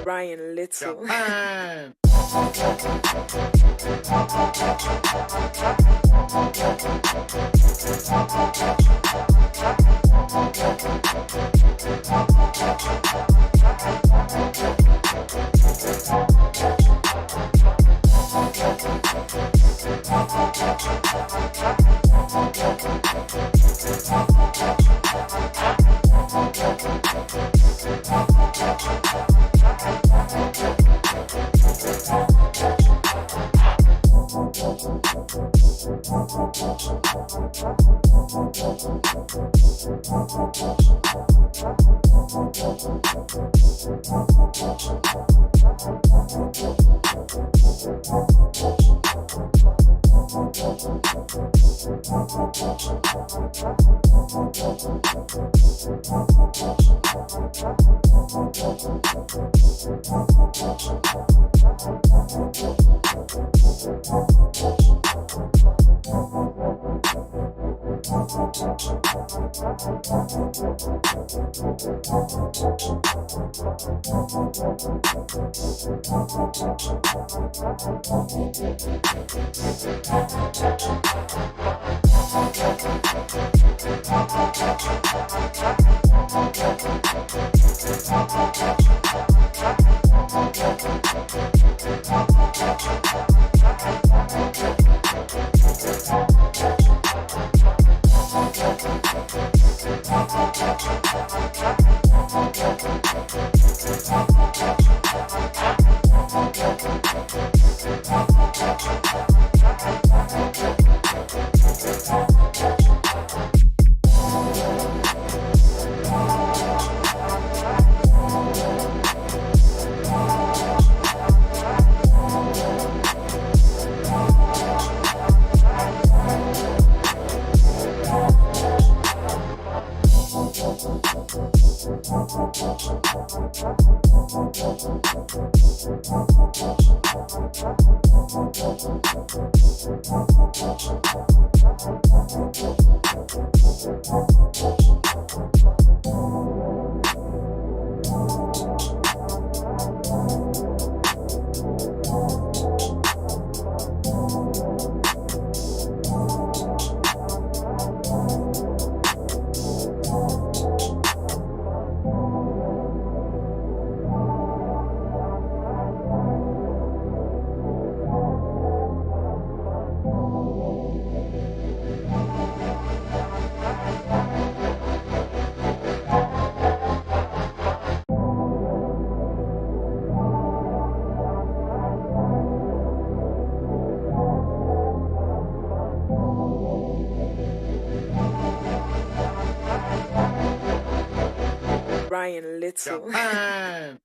Ryan Little. Ryan Little. Japan.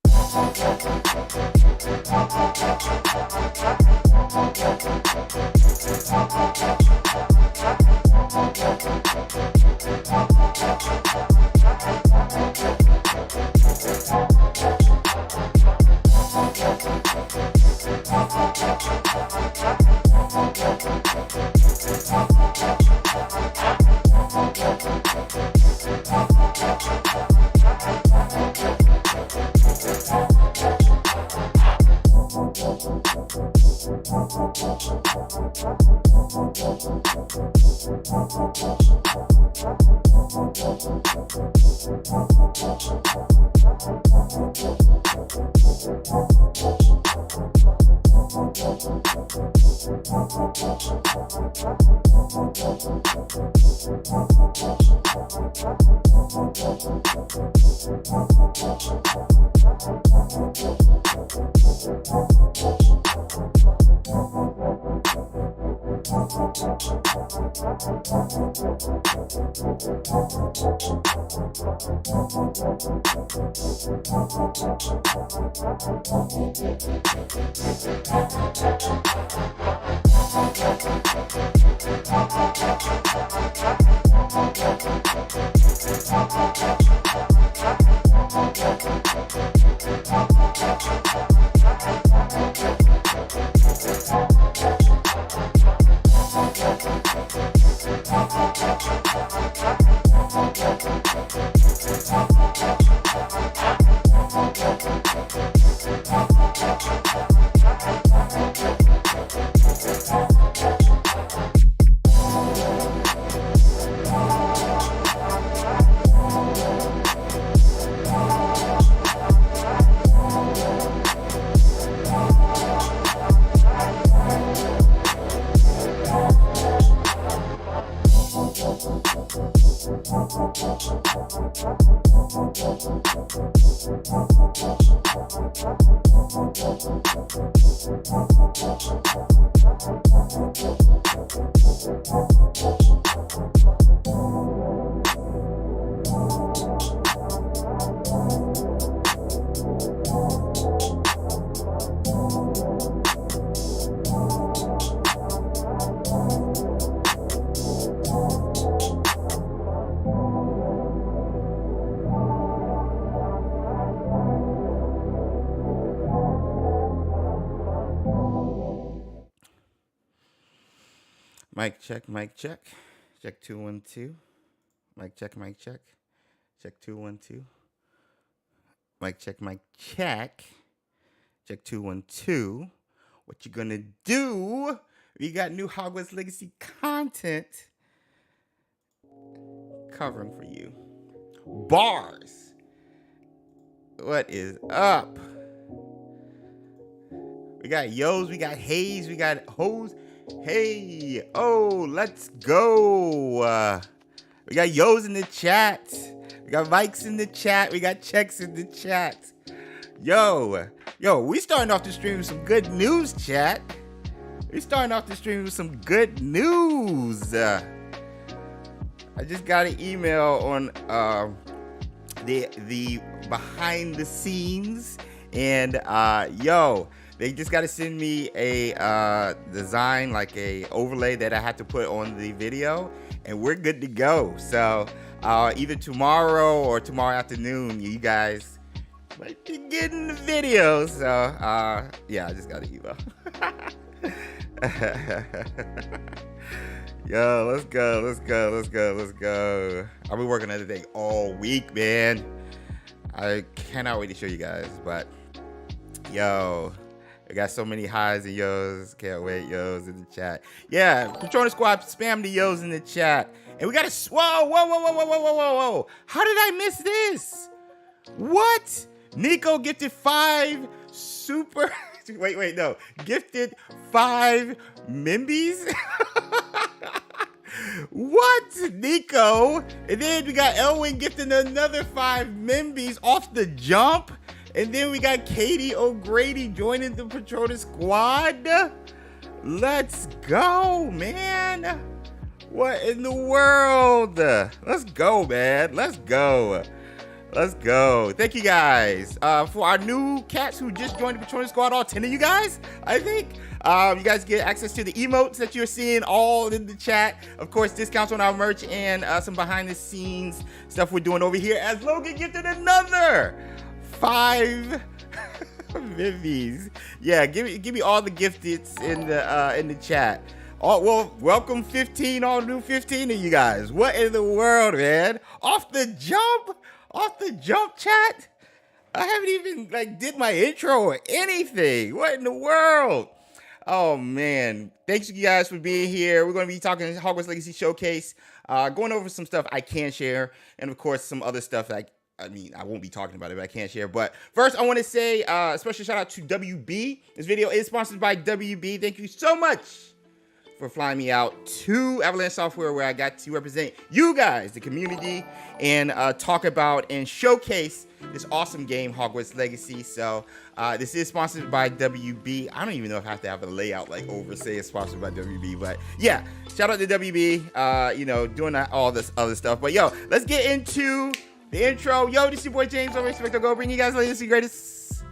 Mic check, mic check. Check 212. Mic check, mic check. Check 212. Mic check, mic check. Check 212. What you gonna do? We got new Hogwarts Legacy content covering for you. Bars. What is up? We got Yo's, we got Hayes, we got Hoes. Hey, oh, let's go. We got Yo's in the chat. We got Mike's in the chat. We got Checks in the chat. Yo, we starting off the stream with some good news, chat. We starting off the stream with some good news. I just got an email on the behind the scenes, and they just got to send me a design, like a overlay that I have to put on the video, and we're good to go. So either tomorrow or tomorrow afternoon, you guys might be getting the video. So yeah, I just got an email. Yo, let's go, let's go, let's go, let's go. I've been working on the thing all week, man. I cannot wait to show you guys, but yo, I got so many highs and yo's. Can't wait, yo's in the chat. Yeah, Patronus Squad, spam the yo's in the chat. And we got a, whoa, whoa, whoa, whoa, whoa, whoa, whoa, whoa, whoa. How did I miss this? What? Nico gifted 5 super, wait, no. Gifted 5 Mimbies? What, Nico? And then we got Elwin gifting another 5 Mimbies off the jump. And then we got Katie O'Grady joining the Patronus Squad. Let's go, man. What in the world? Let's go, man. Let's go. Let's go. Thank you guys for our new cats who just joined the Patronus Squad. All 10 of you guys, I think. You guys get access to the emotes that you're seeing all in the chat. Of course, discounts on our merch and some behind the scenes stuff we're doing over here. As Logan gifted another 5 Vivies. Yeah, give me all the gifteds in the chat. Oh, well, welcome 15, all new 15 of you guys. What in the world, man? Off the jump, chat. I haven't even did my intro or anything. What in the world? Oh man, thanks you guys for being here. We're going to be talking Hogwarts Legacy Showcase, going over some stuff I can share, and of course some other stuff I won't be talking about it, but I can't share. But first, I want to say a special shout out to WB. This video is sponsored by WB. Thank you so much for flying me out to Avalanche Software, where I got to represent you guys, the community, and talk about and showcase this awesome game, Hogwarts Legacy. So this is sponsored by WB. I don't even know if I have to have a layout over say it's sponsored by WB, but yeah, shout out to WB, doing all this other stuff. But yo, let's get into the intro. Yo, this is your boy James over XpectoGO, bringing you guys the latest and greatest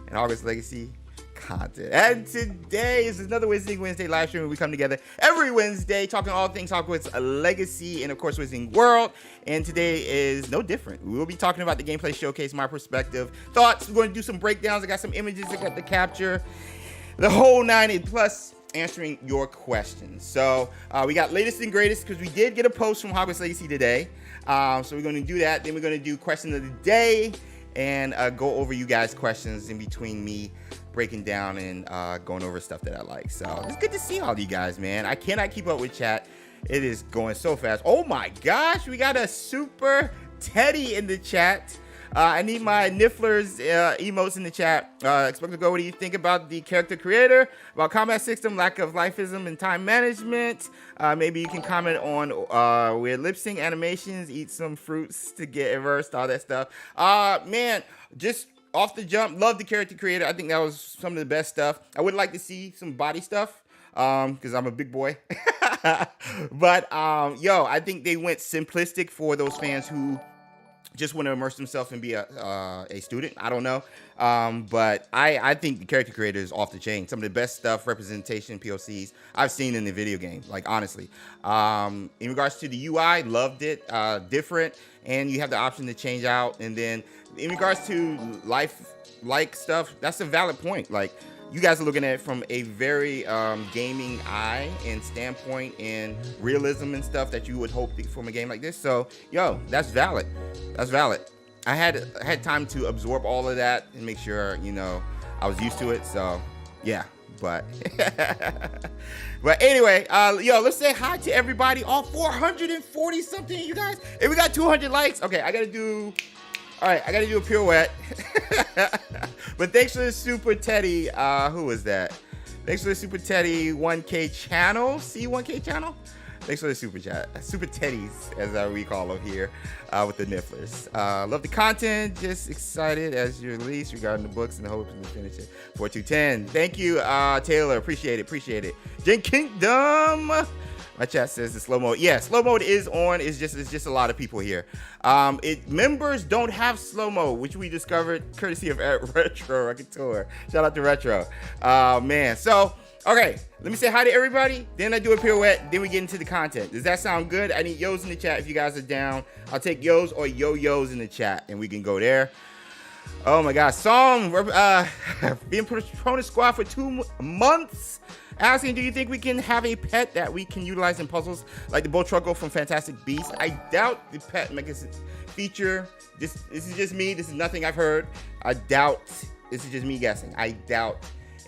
in Hogwarts Legacy content. And today is another Wednesday live stream where we come together every Wednesday talking all things Hogwarts Legacy and of course Wizarding World. And today is no different. We will be talking about the gameplay showcase, my perspective, thoughts. We're going to do some breakdowns. I got some images I got to capture, the whole 9, and plus answering your questions. So we got latest and greatest because we did get a post from Hogwarts Legacy today. So we're going to do that. Then we're going to do question of the day and go over you guys' questions in between me breaking down and going over stuff that I like. So it's good to see all you guys, man. I cannot keep up with chat. It is going so fast. Oh my gosh, we got a super Teddy in the chat. I need my Nifflers emotes in the chat. XpectoGO, what do you think about the character creator, about combat system, lack of lifeism and time management? Maybe you can comment on weird lip sync animations, eat some fruits to get immersed, all that stuff. Man, just off the jump, love the character creator. I think that was some of the best stuff. I would like to see some body stuff because I'm a big boy. But yo, I think they went simplistic for those fans who just want to immerse themselves and be a student. I don't know. But I think the character creator is off the chain. Some of the best stuff, representation, POCs I've seen in the video game, honestly. In regards to the UI, loved it. Different. And you have the option to change out. And then in regards to life-like stuff, that's a valid point. You guys are looking at it from a very gaming eye and standpoint and realism and stuff that you would hope from a game like this. So, yo, that's valid. That's valid. I had time to absorb all of that and make sure, I was used to it. So, yeah. But anyway, yo, let's say hi to everybody. All 440 something, you guys. And we got 200 likes. Okay, I gotta do a pirouette. But thanks for the super Teddy. Who was that? Thanks for the super Teddy 1K channel. C1K channel. Thanks for the super chat. Super Teddies, as we call them here, with the Nifflers. Love the content. Just excited as your release regarding the books and the hopes to finish it. 4210. Thank you, Taylor. Appreciate it. Jen Kingdom. My chat says the slow mode. Yeah, slow mode is on. It's just a lot of people here. Members don't have slow mode, which we discovered courtesy of Retro Racateur. Shout out to Retro. Man. So, okay, let me say hi to everybody. Then I do a pirouette. Then we get into the content. Does that sound good? I need yo's in the chat if you guys are down. I'll take yo's or yo-yos in the chat, and we can go there. Oh my God, Song, being Patronus Squad for 2 months. Asking, do you think we can have a pet that we can utilize in puzzles like the Botruckle from Fantastic Beasts? I doubt the pet feature. This is just me. This is nothing I've heard. I doubt. This is just me guessing. I doubt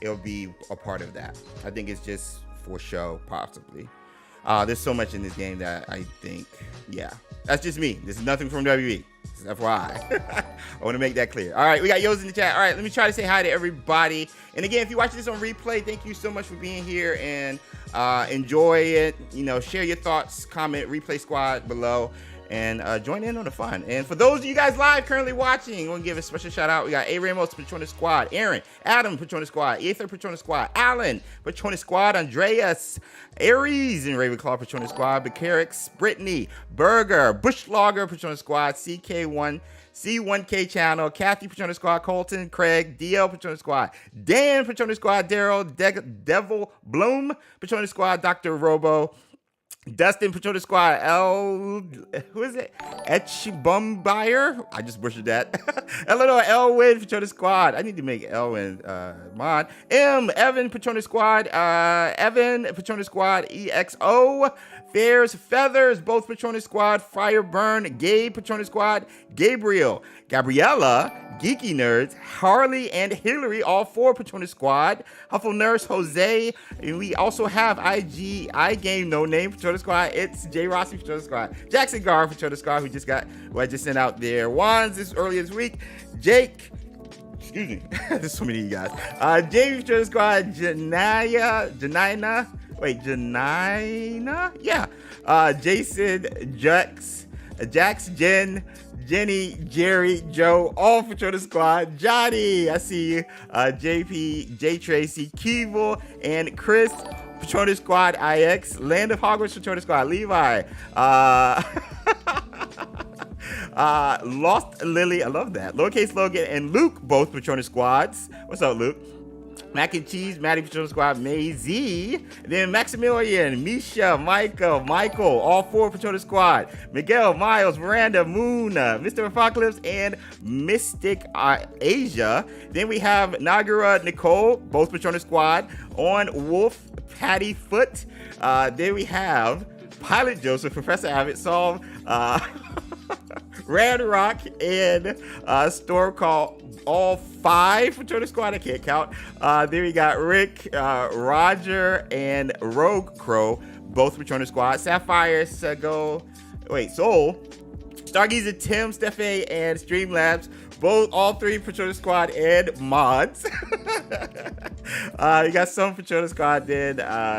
it'll be a part of that. I think it's just for show, possibly. There's so much in this game that I think, yeah. That's just me. This is nothing from WB. This is FYI. I want to make that clear. All right, we got Yo's in the chat. All right, let me try to say hi to everybody. And again, if you watch this on replay, thank you so much for being here and enjoy it. You know, share your thoughts, comment, replay squad below, and join in on the fun. And for those of you guys live currently watching, we'll give a special shout out. We got A. Ramos, Patronus Squad, Aaron, Adam, Patronus Squad, Ether, Patronus Squad, Alan, Patronus Squad, Andreas, Aries, and Ravenclaw, Patronus Squad, Becarix, Brittany, Burger, Bushlogger, Patronus Squad, CK1, C1K Channel, Kathy, Patronus Squad, Colton, Craig, DL, Patronus Squad, Dan, Patronus Squad, Daryl, Devil, Bloom, Patronus Squad, Dr. Robo, Dustin, Patronus Squad, who is it? Etchbumbuyer? I just butchered that. Eleanor, Elwin, Patronus Squad. I need to make Elwin mod. Evan, Patronus Squad, Evan, Patronus Squad, EXO, Fairs, Feathers, both Patronus Squad, Fireburn, Gabe, Patronus Squad, Gabriel, Gabriella, Geeky Nerds, Harley, and Hillary, all 4 Patronus Squad, Huffle Nurse, Jose, and we also have iGame No Name Patronus Squad. It's J Rossi Patronus Squad, Jackson Gar Patronus Squad, who just got, I just sent out their wands earlier this week, Jake, excuse me, there's so many of you guys, Jamie Patronus Squad, Janina, yeah, Jason, Jax, Jen, Jenny, Jerry, Joe, all Patronus Squad, Johnny, I see you, JP, J Tracy, Keeble, and Chris, Patronus Squad, IX, Land of Hogwarts, Patronus Squad, Levi, Lost Lily, I love that, Lowercase Logan, and Luke, both Patronus Squads. What's up, Luke? Mac and Cheese, Maddie Patronus Squad, Maisie, then Maximilian, Misha, Michael, all 4 Patronus Squad, Miguel, Miles, Miranda, Moon, Mr. Apocalypse, and Mystic Asia. Then we have Nagura, Nicole, both Patronus Squad, On Wolf, Patty Foot. Then we have Pilot Joseph, Professor Abbott, Solve, Rad Rock, and Storm Call, all 5 Patronus Squad. I can't count. Then we got Rick, Roger, and Rogue Crow, both Patronus Squad. Sapphire, Soul, Stargazer, Tim, Steffe, and Streamlabs, all 3 Patronus Squad and mods. You got some Patronus Squad. Then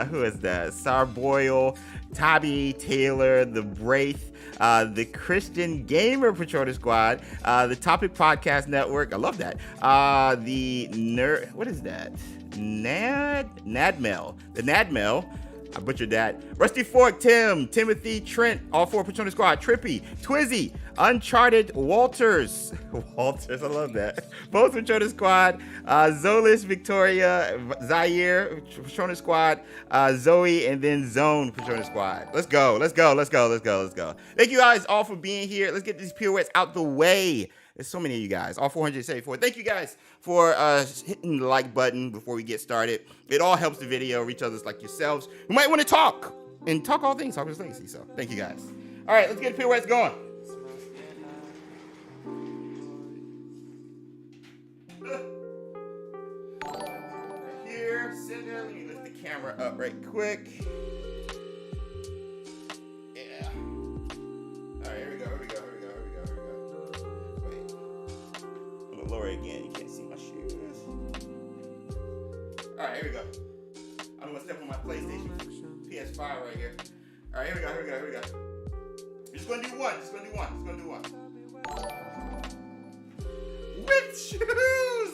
who is that? Sarboyle, Tabby, Taylor, the Braith, the Christian Gamer Patronus Squad, the Topic Podcast Network. I love that. The nerd. What is that? Nadmel. The Nadmel. I butchered that. Rusty Fork, Tim, Timothy, Trent, all 4 Patronus Squad. Trippy, Twizzy, Uncharted, Walters, I love that. Both Patronus Squad. Zolis, Victoria, Zaire, Patronus Squad, Zoe, and then Zone Patronus Squad. Let's go. Thank you guys all for being here. Let's get these pirouettes out the way. There's so many of you guys, all 474. Thank you guys for hitting the like button before we get started. It all helps the video reach others like yourselves who might want to talk and talk all things Hogwarts Legacy. So thank you guys. All right, let's get the pirouettes going. Right here, center. Let me lift the camera up right quick. Yeah. All right, here we go. Lower again, you can't see my shoes. All right, here we go. I'm gonna step on my PlayStation PS5 right here. All right, here we go. Just gonna do one. With shoes,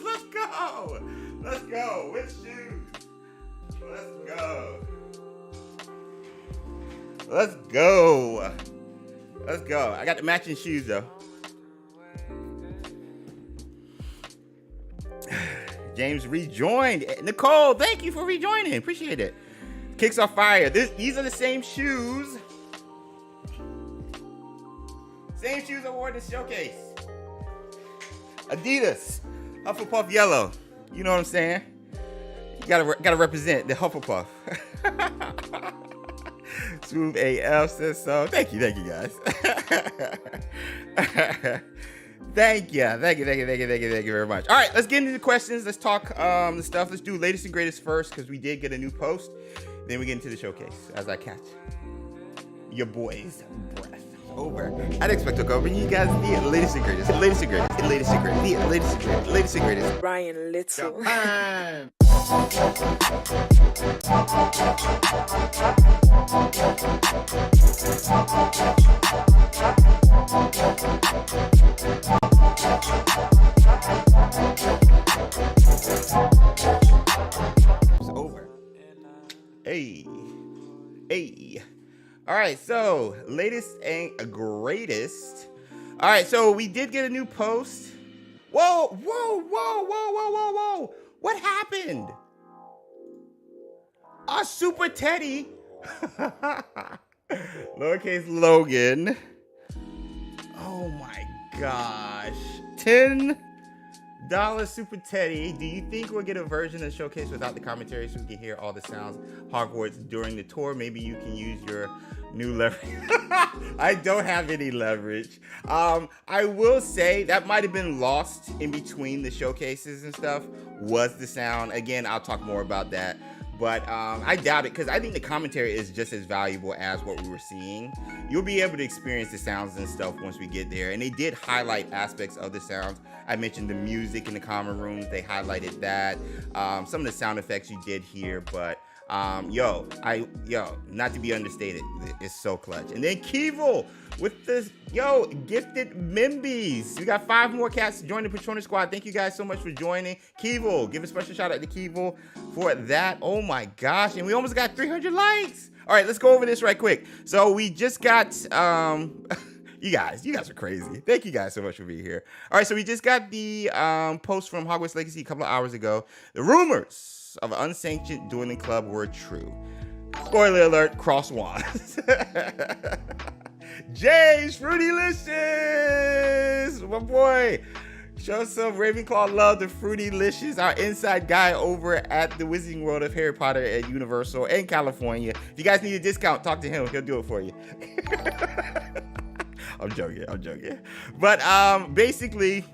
let's go. With shoes, let's go. I got the matching shoes though. James rejoined. Nicole, thank you for rejoining. Appreciate it. Kicks off fire. These are the same shoes. Same shoes I wore in the showcase. Adidas. Hufflepuff yellow. You know what I'm saying? Gotta represent the Hufflepuff. Smooth AF says so. Thank you guys. Thank you very much. All right, let's get into the questions. Let's talk the stuff. Let's do latest and greatest first because we did get a new post. Then we get into the showcase as I catch your boy's breath. Over. I'd expect to go bring you guys the latest and greatest, latest and greatest, latest and greatest, the latest and greatest, latest and greatest. Ryan Little. It's over. Hey. All right, so latest and greatest. All right, so we did get a new post. Whoa. What happened? Our Super Teddy. Lowercase Logan. Oh my gosh. $10 Super Teddy. Do you think we'll get a version of the showcase without the commentary so we can hear all the sounds Hogwarts during the tour? Maybe you can use your new leverage. I don't have any leverage. I will say that might have been lost in between the showcases and stuff, was the sound. Again, I'll talk more about that. But I doubt it because I think the commentary is just as valuable as what we were seeing. You'll be able to experience the sounds and stuff once we get there. And they did highlight aspects of the sounds. I mentioned the music in the common rooms. They highlighted that. Some of the sound effects you did hear, but not to be understated, it's so clutch. And then Keevil with the gifted Mimbies. We got 5 more cats to join the Patronus squad. Thank you guys so much for joining. Keevil, give a special shout out to Keevil for that. Oh my gosh, and we almost got 300 likes. All right, let's go over this right quick. So we just got you guys are crazy. Thank you guys so much for being here. All right, so we just got the post from Hogwarts Legacy a couple of hours ago. The rumors of an unsanctioned dueling club were true. Spoiler alert, cross wands. Jay's Fruitylicious, my boy. Show some Ravenclaw love to Fruitylicious, our inside guy over at the Wizarding World of Harry Potter at Universal in California. If you guys need a discount, talk to him. He'll do it for you. I'm joking. But basically,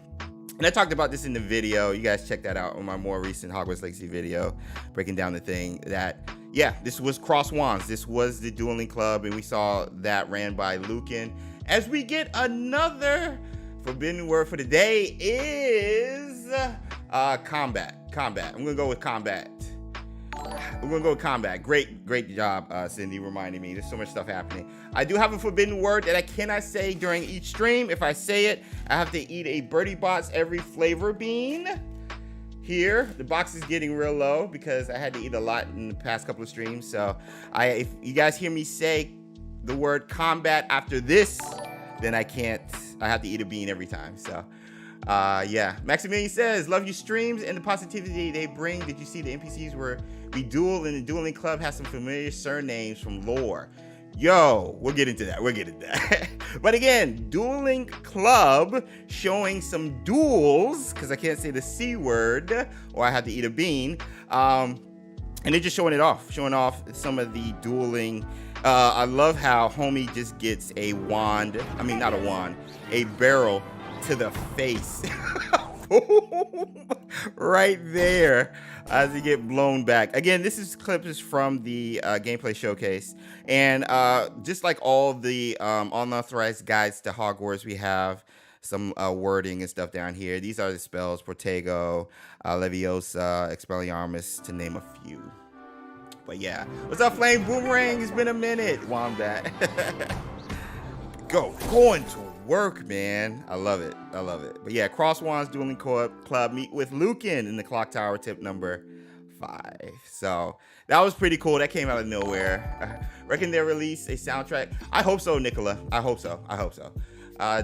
and I talked about this in the video. You guys check that out on my more recent Hogwarts Legacy video, breaking down the thing that, yeah, this was Cross Wands. This was the Dueling Club, and we saw that ran by Lucan. As we get another forbidden word for the day is combat. I'm gonna go with combat. We're gonna go with combat. Great job, Cindy, reminding me. There's so much stuff happening. I do have a forbidden word that I cannot say during each stream. If I say it, I have to eat a Birdie Bots every flavor bean. Here, the box is getting real low because I had to eat a lot in the past couple of streams. So if you guys hear me say the word combat after this, then I can't. I have to eat a bean every time. So yeah. Maximilian says, love your streams and the positivity they bring. Did you see the NPCs where we duel in the Dueling Club has some familiar surnames from lore? Yo, we'll get into that. But again, Dueling Club showing some duels, because I can't say the C word or I have to eat a bean. And they're just showing off some of the dueling. I love how homie just gets a wand. I mean, not a wand, a barrel to the face. Right there as he get blown back. Again, this is clips from the gameplay showcase. And just like all the unauthorized guides to Hogwarts, we have some wording and stuff down here. These are the spells: Protego, Leviosa, Expelliarmus, to name a few. But yeah, what's up, Flame Boomerang? It's been a minute, Wombat. Going to work, man. I love it. But yeah, Cross Wands Dueling Club meet with Lucan in the Clock Tower, tip number 5. So that was pretty cool. That came out of nowhere. Reckon they'll release a soundtrack. I hope so, Nicola. I hope so.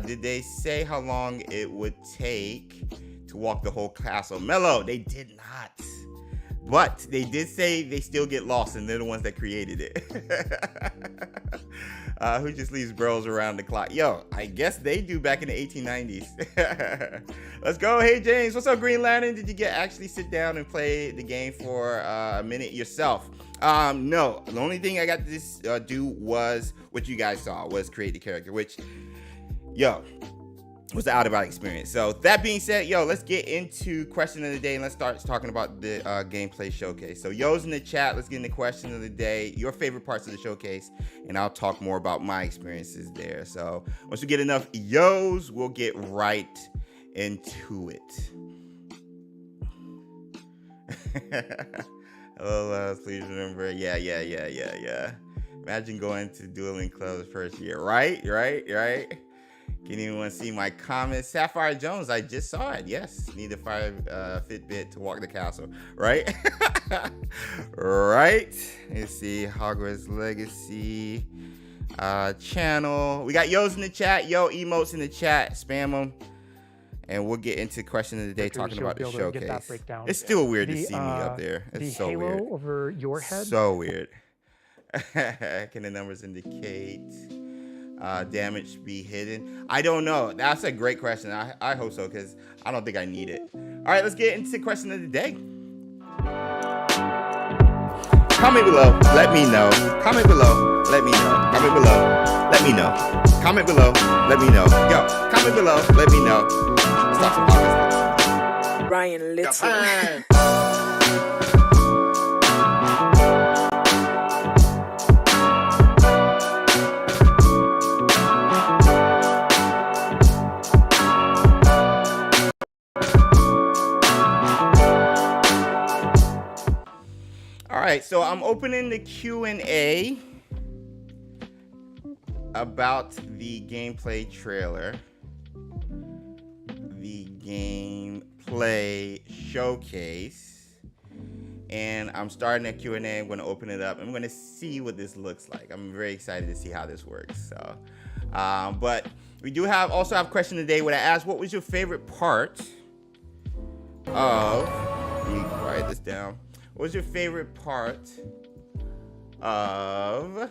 Did they say how long it would take to walk the whole castle? Mello, they did not. But they did say they still get lost, and they're the ones that created it. Who just leaves bros around the clock? Yo, I guess they do back in the 1890s. Let's go. Hey, James. What's up, Green Lantern? Did you actually sit down and play the game for a minute yourself? No. The only thing I got to do was what you guys saw, was create the character, which, yo, was the out-of-body experience. So that being said, yo, let's get into question of the day, and let's start talking about the gameplay showcase. So yo's in the chat. Let's get into question of the day, your favorite parts of the showcase, and I'll talk more about my experiences there. So once we get enough yo's, we'll get right into it. Hello, please remember. Yeah. Imagine going to Dueling Club the first year. Right. Can anyone see my comments? Sapphire Jones, I just saw it. Yes, need a Fitbit to walk the castle. Right? Right. Let's see. Hogwarts Legacy channel. We got yo's in the chat. Yo, emotes in the chat. Spam them. And we'll get into question of the day, talking about the showcase. It's still weird to see me up there. It's so weird. The halo over your head? So weird. Can the numbers indicate damage be hidden? I don't know. That's a great question. I hope so, because I don't think I need it. All right, let's get into the question of the day. Comment below. Let me know. Comment below. Let me know. Comment below. Let me know. Comment below. Let me know. Yo, comment below. Let me know. Stop some Hogwarts. Ryan Little. All right, so I'm opening the Q&A about the gameplay trailer, the gameplay showcase, and I'm starting a Q&A. I'm going to open it up. I'm going to see what this looks like. I'm very excited to see how this works. So, but we do also have a question today where I asked, what was your favorite part of? Let me write this down. What was your favorite part of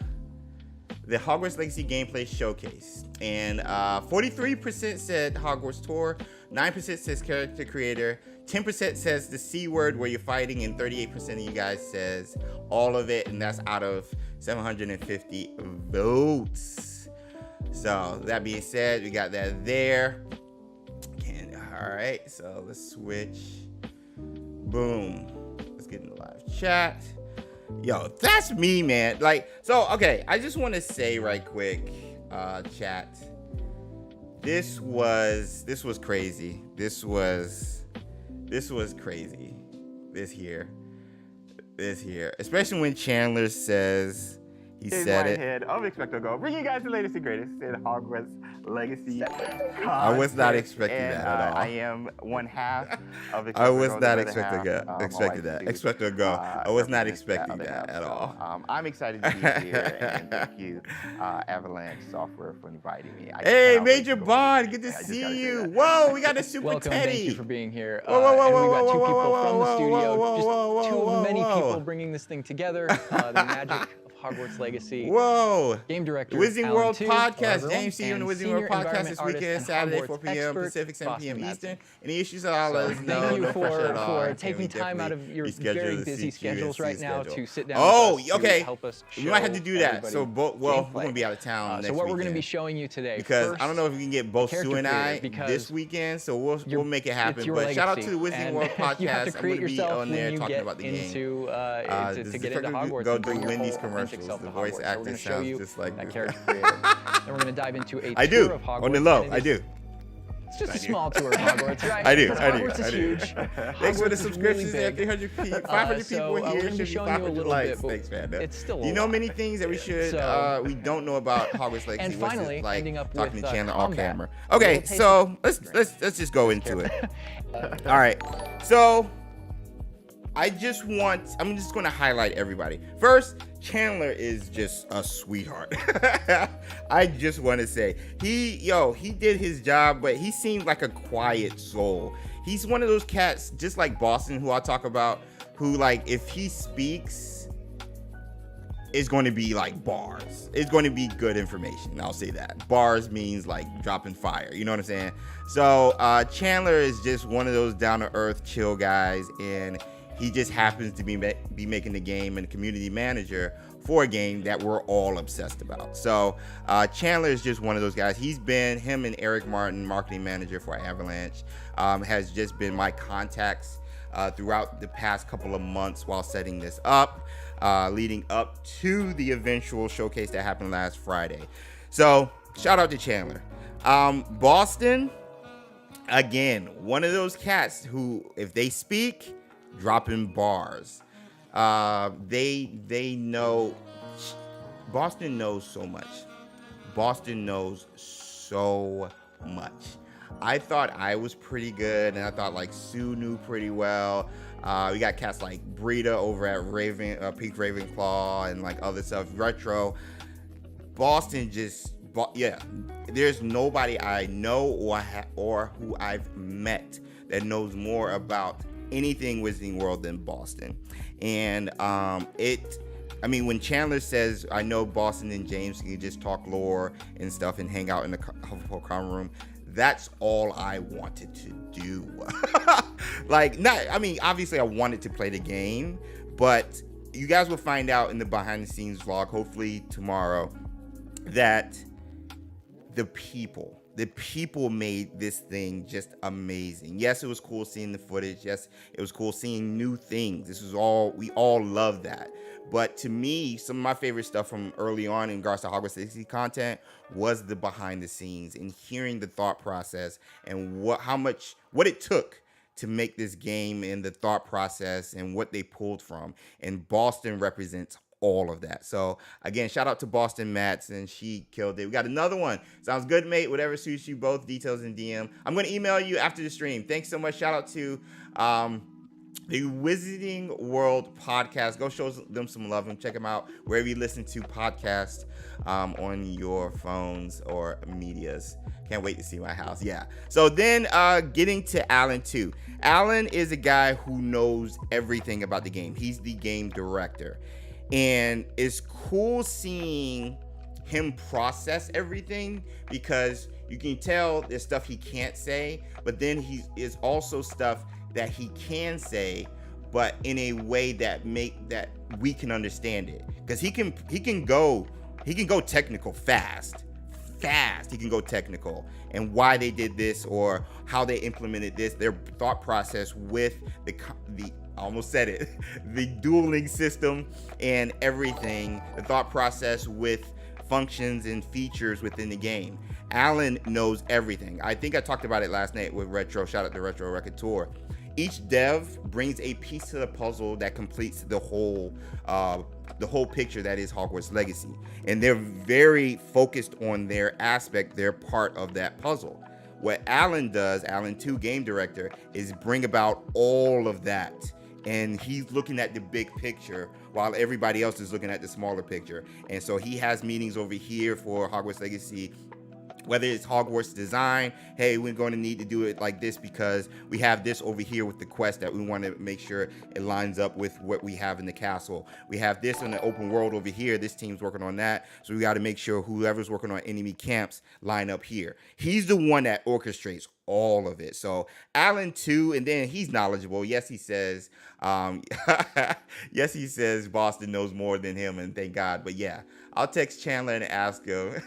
the Hogwarts Legacy gameplay showcase? And 43% said Hogwarts tour, 9% says character creator, 10% says the C word where you're fighting, and 38% of you guys says all of it, and that's out of 750 votes. So that being said, we got that there. And all right, so let's switch. Boom. Get in the live chat. Yo, that's me, man. Like, so okay, I just want to say right quick, chat, this was crazy. This was crazy. This here, especially when Chandler says, he said it. Head of XpectoGO, bring you guys the latest and greatest in Hogwarts Legacy. I was not expecting that at all. I am one half of XpectoGO. I was not expecting that. XpectoGO. I was not expecting that at all. I'm excited to be here, and thank you, Avalanche Software, for inviting me. Hey, Major Bond, good to see you. Whoa, we got a Super Welcome, Teddy. Thank you for being here. Whoa, whoa, whoa, and we got two whoa, people whoa, from the whoa, studio, whoa, just whoa, two whoa, of many whoa. people bringing this thing together. The magic of Hogwarts Legacy. Whoa. Game director, Wizarding Alan World Too, Podcast. James, see you in the Wizarding World senior Podcast this environment weekend, artist Saturday, and 4 p.m. Hogwarts Pacific, 7 expert, p.m. Boston Eastern. Any issues at all, let us know. Thank you No pressure at all. for taking time out of your very busy schedules right now to sit down with us okay. to help us show We might have to do that. So, well, we're going to be out of town next So what weekend. we're going to be showing you today. Because first, I don't know if we can get both Sue and I because this weekend, so we'll make it happen. your But shout out legacy, to the Wizarding World and you have Podcast. to I'm create going to be yourself on there when you talking get about the game. into, to get into Hogwarts. Go and do bring your Wendy's whole authentic commercials. self The to voice Hogwarts. actor So we're going to show you just like that character creator. Then we're going to dive into a I tour do. of Hogwarts. On the low, and I do. It's just a small tour of Hogwarts, right? I do. Hogwarts is huge. Thanks for the Hogwarts is subscriptions. really there, 300 people, 500 people we're here. gonna be Should be showing you a 500 little likes. bit, but Thanks, man. it's still a You know lot. many things that we should we don't know about Hogwarts Legacy. And finally, like ending up talking with, to Chandler off combat. camera. Okay, so let's just go into it. All right, so I'm just going to highlight everybody. First, Chandler is just a sweetheart. I just want to say he did his job, but he seemed like a quiet soul. He's one of those cats, just like Boston, who I'll talk about, who, like, if he speaks, it's going to be like bars. It's going to be good information. I'll say that. Bars means like dropping fire. You know what I'm saying? So Chandler is just one of those down-to-earth, chill guys, and he just happens to be making the game and community manager for a game that we're all obsessed about. So Chandler is just one of those guys. Him and Eric Martin, marketing manager for Avalanche, has just been my contacts throughout the past couple of months while setting this up, leading up to the eventual showcase that happened last Friday. So shout out to Chandler. Boston, again, one of those cats who, if they speak, dropping bars. They know. Boston knows so much. Boston knows so much. I thought I was pretty good, and I thought like Sue knew pretty well. We got cats like Brita over at Peak Ravenclaw and like other stuff. Retro. Boston just, yeah. There's nobody I know or who I've met that knows more about anything Wizarding World than Boston. And when Chandler says, I know Boston and James can just talk lore and stuff and hang out in the Hufflepuff common room, that's all I wanted to do. Obviously I wanted to play the game, but you guys will find out in the behind the scenes vlog, hopefully tomorrow, that the people made this thing just amazing. Yes, it was cool seeing the footage. Yes, it was cool seeing new things. We all love that. But to me, some of my favorite stuff from early on in regards to Hogwarts Legacy content was the behind the scenes and hearing the thought process and what it took to make this game and the thought process and what they pulled from. And Boston represents all of that. So again, shout out to Boston Mats, and she killed it. We got another one. Sounds good, mate. Whatever suits you both. Details in DM. I'm going to email you after the stream. Thanks so much. Shout out to the Wizarding World podcast. Go show them some love and check them out wherever you listen to podcasts on your phones or medias. Can't wait to see my house. Yeah. So then getting to Alan too. Alan is a guy who knows everything about the game. He's the game director. And it's cool seeing him process everything, because you can tell there's stuff he can't say, but then is also stuff that he can say, but in a way that we can understand it. Because he can go technical fast. He can go technical, and why they did this or how they implemented this, their thought process with the I almost said it, the dueling system and everything, the thought process with functions and features within the game. Alan knows everything. I think I talked about it last night with Retro. Shout out to Retro Record Tour. Each dev brings a piece to the puzzle that completes the whole picture that is Hogwarts Legacy. And they're very focused on their aspect, their part of that puzzle. What Alan does, Alan 2 game director, is bring about all of that. And he's looking at the big picture while everybody else is looking at the smaller picture. And so he has meetings over here for Hogwarts Legacy, whether it's Hogwarts design. Hey, we're going to need to do it like this because we have this over here with the quest that we want to make sure it lines up with what we have in the castle. We have this in the open world over here. This team's working on that. So we got to make sure whoever's working on enemy camps line up here. He's the one that orchestrates all of it. So Alan too, and then he's knowledgeable. Yes, he says Boston knows more than him, and thank God. But yeah, I'll text Chandler and ask him.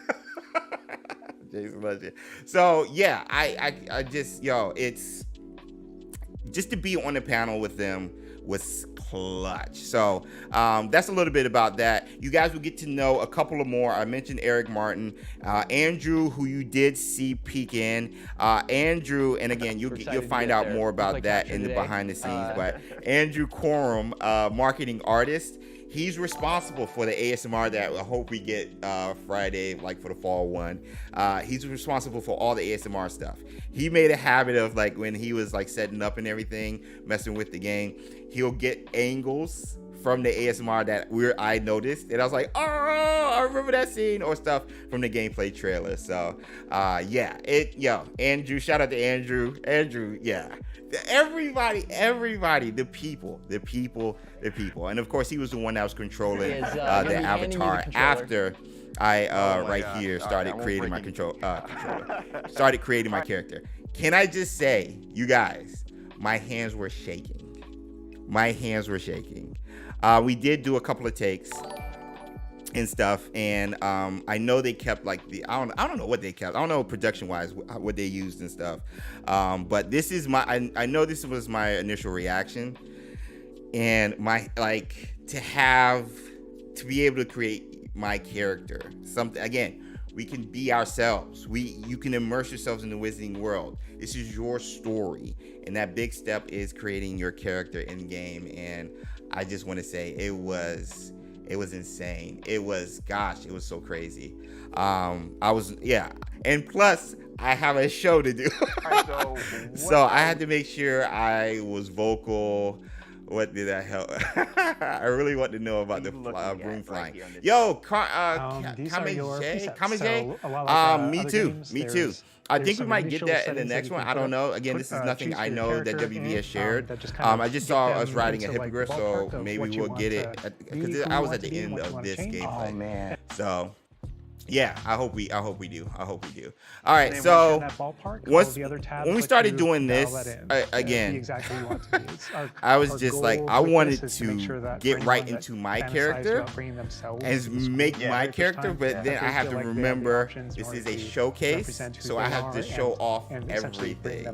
Jason Legend. So yeah, I just, it's just to be on the panel with them was clutch. So that's a little bit about that. You guys will get to know a couple of more. I mentioned Eric Martin, Andrew, who you did see peek in. Andrew, and again, you'll find out more about that in the behind the scenes. But Andrew Quorum, marketing artist. He's responsible for the ASMR that I hope we get Friday, like for the fall one. He's responsible for all the ASMR stuff. He made a habit of, like, when he was like setting up and everything, messing with the game, he'll get angles from the ASMR that I noticed, and I was like, oh, I remember that scene, or stuff from the gameplay trailer. So yeah, Andrew, shout out to Andrew, yeah, everybody, the people, and of course he was the one that was controlling the avatar after I started creating my started creating my character. Can I just say, you guys, my hands were shaking. We did do a couple of takes and stuff, and I know they kept like I don't know what they kept. I don't know production wise what they used and stuff. But this is I know this was my initial reaction, and to be able to create my character, something again. We can be ourselves. You can immerse yourselves in the Wizarding world. This is your story, and that big step is creating your character in game. And I just want to say it was insane. It was so crazy. And plus I have a show to do, so I had to make sure I was vocal. What did that help? I really want to know about the broom flying. Yo, Kame J. Me too. I think we might get that in the next one. I don't know. Again, this is nothing I know that WB has shared. I just saw us riding a hippogriff, so maybe we'll get it because I was at the end of this gameplay. Oh man. So. Yeah, I hope we do. All right, so when we started doing this again, I was just like, I wanted to get right into my character and make my character, but then I have to remember this is a showcase, so I have to show off everything.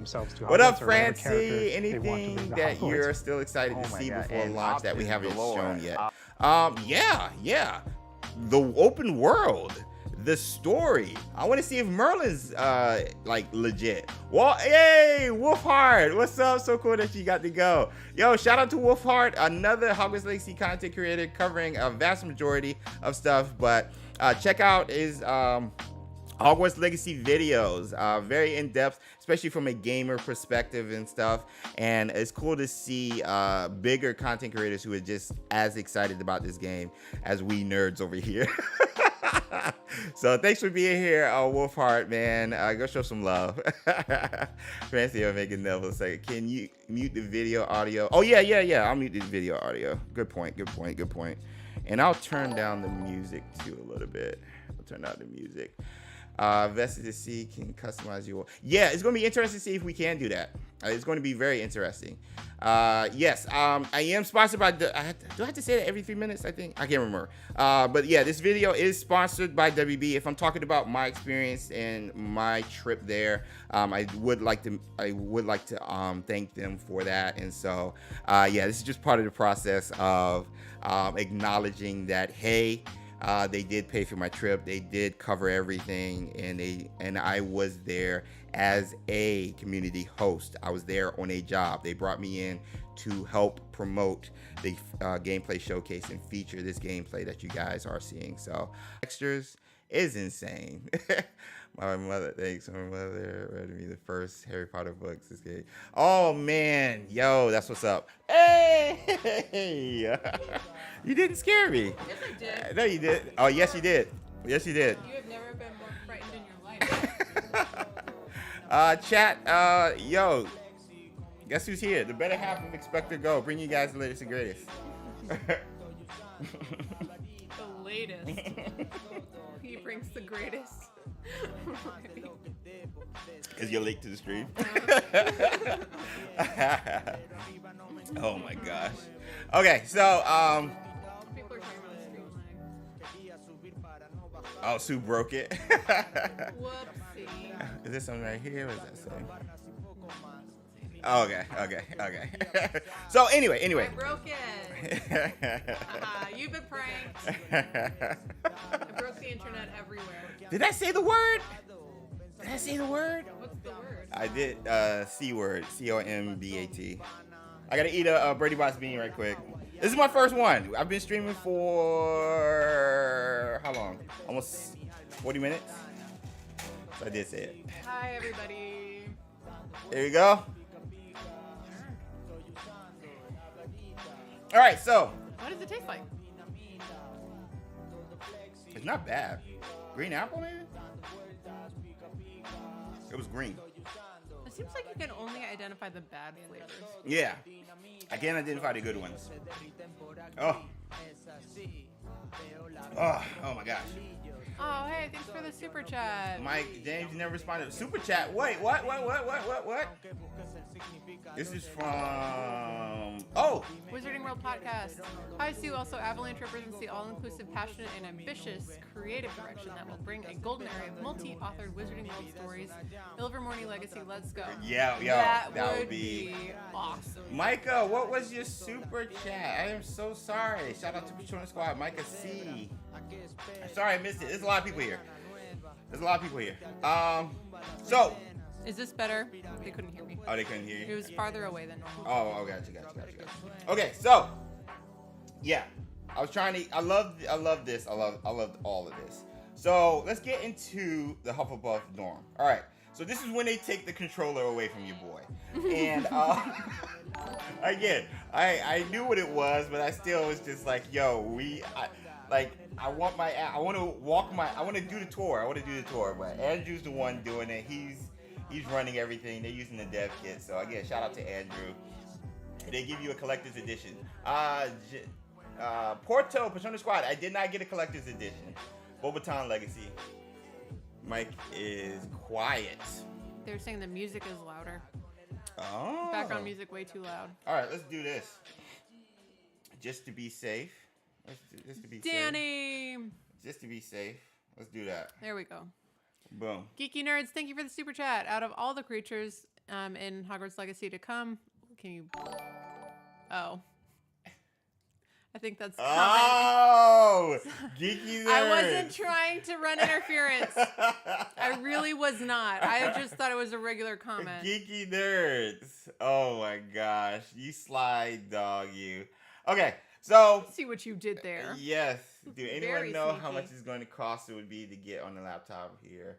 What up, Francie? Anything that you're still excited to see before launch that we haven't shown yet? Yeah, the open world. The story. I want to see if Merlin's legit. Well, hey, Wolfheart, what's up? So cool that you got to go. Yo, shout out to Wolfheart, another Hogwarts Legacy content creator covering a vast majority of stuff. But check out his Hogwarts Legacy videos, very in depth, especially from a gamer perspective and stuff. And it's cool to see bigger content creators who are just as excited about this game as we nerds over here. So thanks for being here, Wolfheart, man. Go show some love. Fancy making Neville say, can you mute the video audio? Oh yeah. I'll mute the video audio. Good point. And I'll turn down the music too a little bit. I'll turn down the music. Vested to see can customize your. Yeah, it's going to be interesting to see if we can do that. It's going to be very interesting. Yes, I am sponsored by. Do I have to say that every 3 minutes? I think I can't remember. But yeah, this video is sponsored by WB. If I'm talking about my experience and my trip there, I would like to thank them for that. And so, yeah, this is just part of the process of acknowledging that, hey. They did pay for my trip. They did cover everything, and I was there as a community host. I was there on a job. They brought me in to help promote the gameplay showcase and feature this gameplay that you guys are seeing. So, extras is insane. My mother read me the first Harry Potter books. This game. Oh man, yo, that's what's up. Hey, you didn't scare me. Yes, I did. No, you did. Oh, yes, you did. Yes, you did. You have never been more frightened in your life. Chat, yo, guess who's here? The better half of XpectoGO. Bring you guys the latest and greatest. The latest. He brings the greatest. Because you're late to the stream. Oh my gosh. Okay, so People are talking about the stream lag. Oh, Sue broke it. Whoopsie. Is this one right here? What is that saying? Oh, okay. So anyway. I broke it. You've been pranked. I broke the internet everywhere. Did I say the word? What's the word? I did. C word. COMBAT. I gotta eat a Birdie Box bean right quick. This is my first one. I've been streaming for how long? Almost 40 minutes. So I did say it. Hi, everybody. There you go. All right, so What does it taste like? It's not bad. Green apple, maybe? It was green. It seems like you can only identify the bad flavors. Yeah. I can't identify the good ones. Oh. Oh my gosh. Oh, hey, thanks for the super chat. Mike, James never responded. Super chat. Wait, what? This is from... Oh! Wizarding World Podcast. Hi, Sue. Also, Avalanche represents the all-inclusive, passionate, and ambitious creative direction that will bring a golden era of multi-authored Wizarding World stories. Ilvermorny Legacy, let's go. Yeah, that would be awesome. Micah, what was your super chat? I am so sorry. Shout out to Patrona Squad, Micah C. I'm sorry I missed it. There's a lot of people here. So... Is this better? They couldn't hear me. Oh, they couldn't hear you? It was farther away than normal. Oh, gotcha. Okay, so, yeah. I love this. I love all of this. So, let's get into the Hufflepuff dorm. All right. So, this is when they take the controller away from your boy. And, again, I knew what it was, but I still was just like, yo, I want to do the tour. But Andrew's the one doing it. He's running everything. They're using the dev kit. So again, shout out to Andrew. They give you a collector's edition. Porto, Patrona Squad. I did not get a collector's edition. Bobaton Legacy. Mike is quiet. They're saying the music is louder. Oh. Background music way too loud. All right, let's do this. Just to be safe. Danny. Just to be safe. Let's do that. There we go. Boom. Geeky Nerds, thank you for the super chat. Out of all the creatures in Hogwarts Legacy to come, can you... Oh. I think that's... Oh! Geeky Nerds. I wasn't trying to run interference. I really was not. I just thought it was a regular comment. Geeky Nerds. Oh my gosh. You slide dog, you. Okay, so... See what you did there. Yes. Do anyone Very know sneaky. how much it's going to cost it would be to get on the laptop here?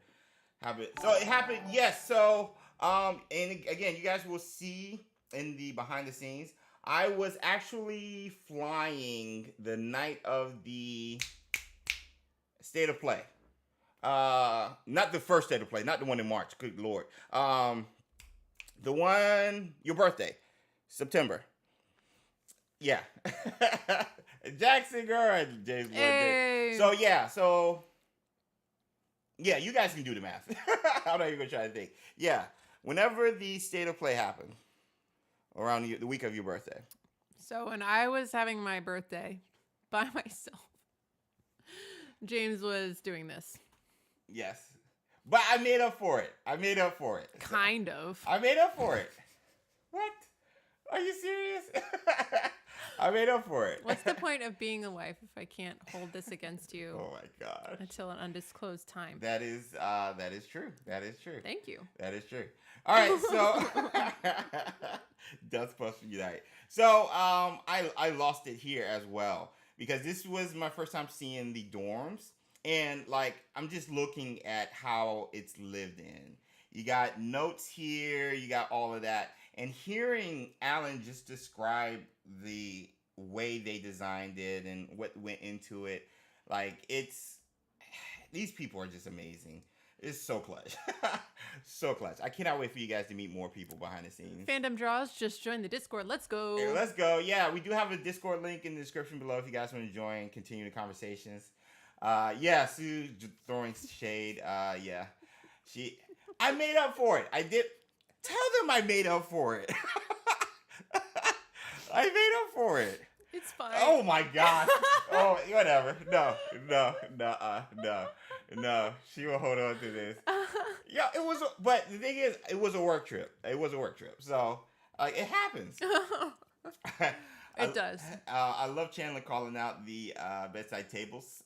So it happened, yes. So, and again, you guys will see in the behind the scenes, I was actually flying the night of the State of Play. Not the first State of Play, not the one in March, good Lord. The one, your birthday, September. Yeah. Jackson girl, James. Hey. So you guys can do the math. I'm not even gonna try to think. Yeah, whenever the State of Play happened, around the week of your birthday. So when I was having my birthday by myself, James was doing this. Yes, but I made up for it. Kind of. I made up for it. What? Are you serious? I made up for it. What's the point of being a wife if I can't hold this against you? Oh my God! Until an undisclosed time. That is true. Thank you. That is true. All right, so Dust Plus Unite. So I lost it here as well because this was my first time seeing the dorms, and like I'm just looking at how it's lived in. You got notes here, you got all of that. And hearing Alan just describe the way they designed it and what went into it, like these people are just amazing. It's so clutch. So clutch. I cannot wait for you guys to meet more people behind the scenes. Fandom Draws, just join the Discord. Let's go. Hey, let's go. Yeah, we do have a Discord link in the description below if you guys want to join and continue the conversations. Sue throwing shade. Yeah. I made up for it. I did. Tell them I made up for it. I made up for it. It's fine. Oh my gosh. Oh, whatever. No. She will hold on to this. Yeah, but the thing is, it was a work trip. So, it happens. It does. I love Chandler calling out the bedside tables.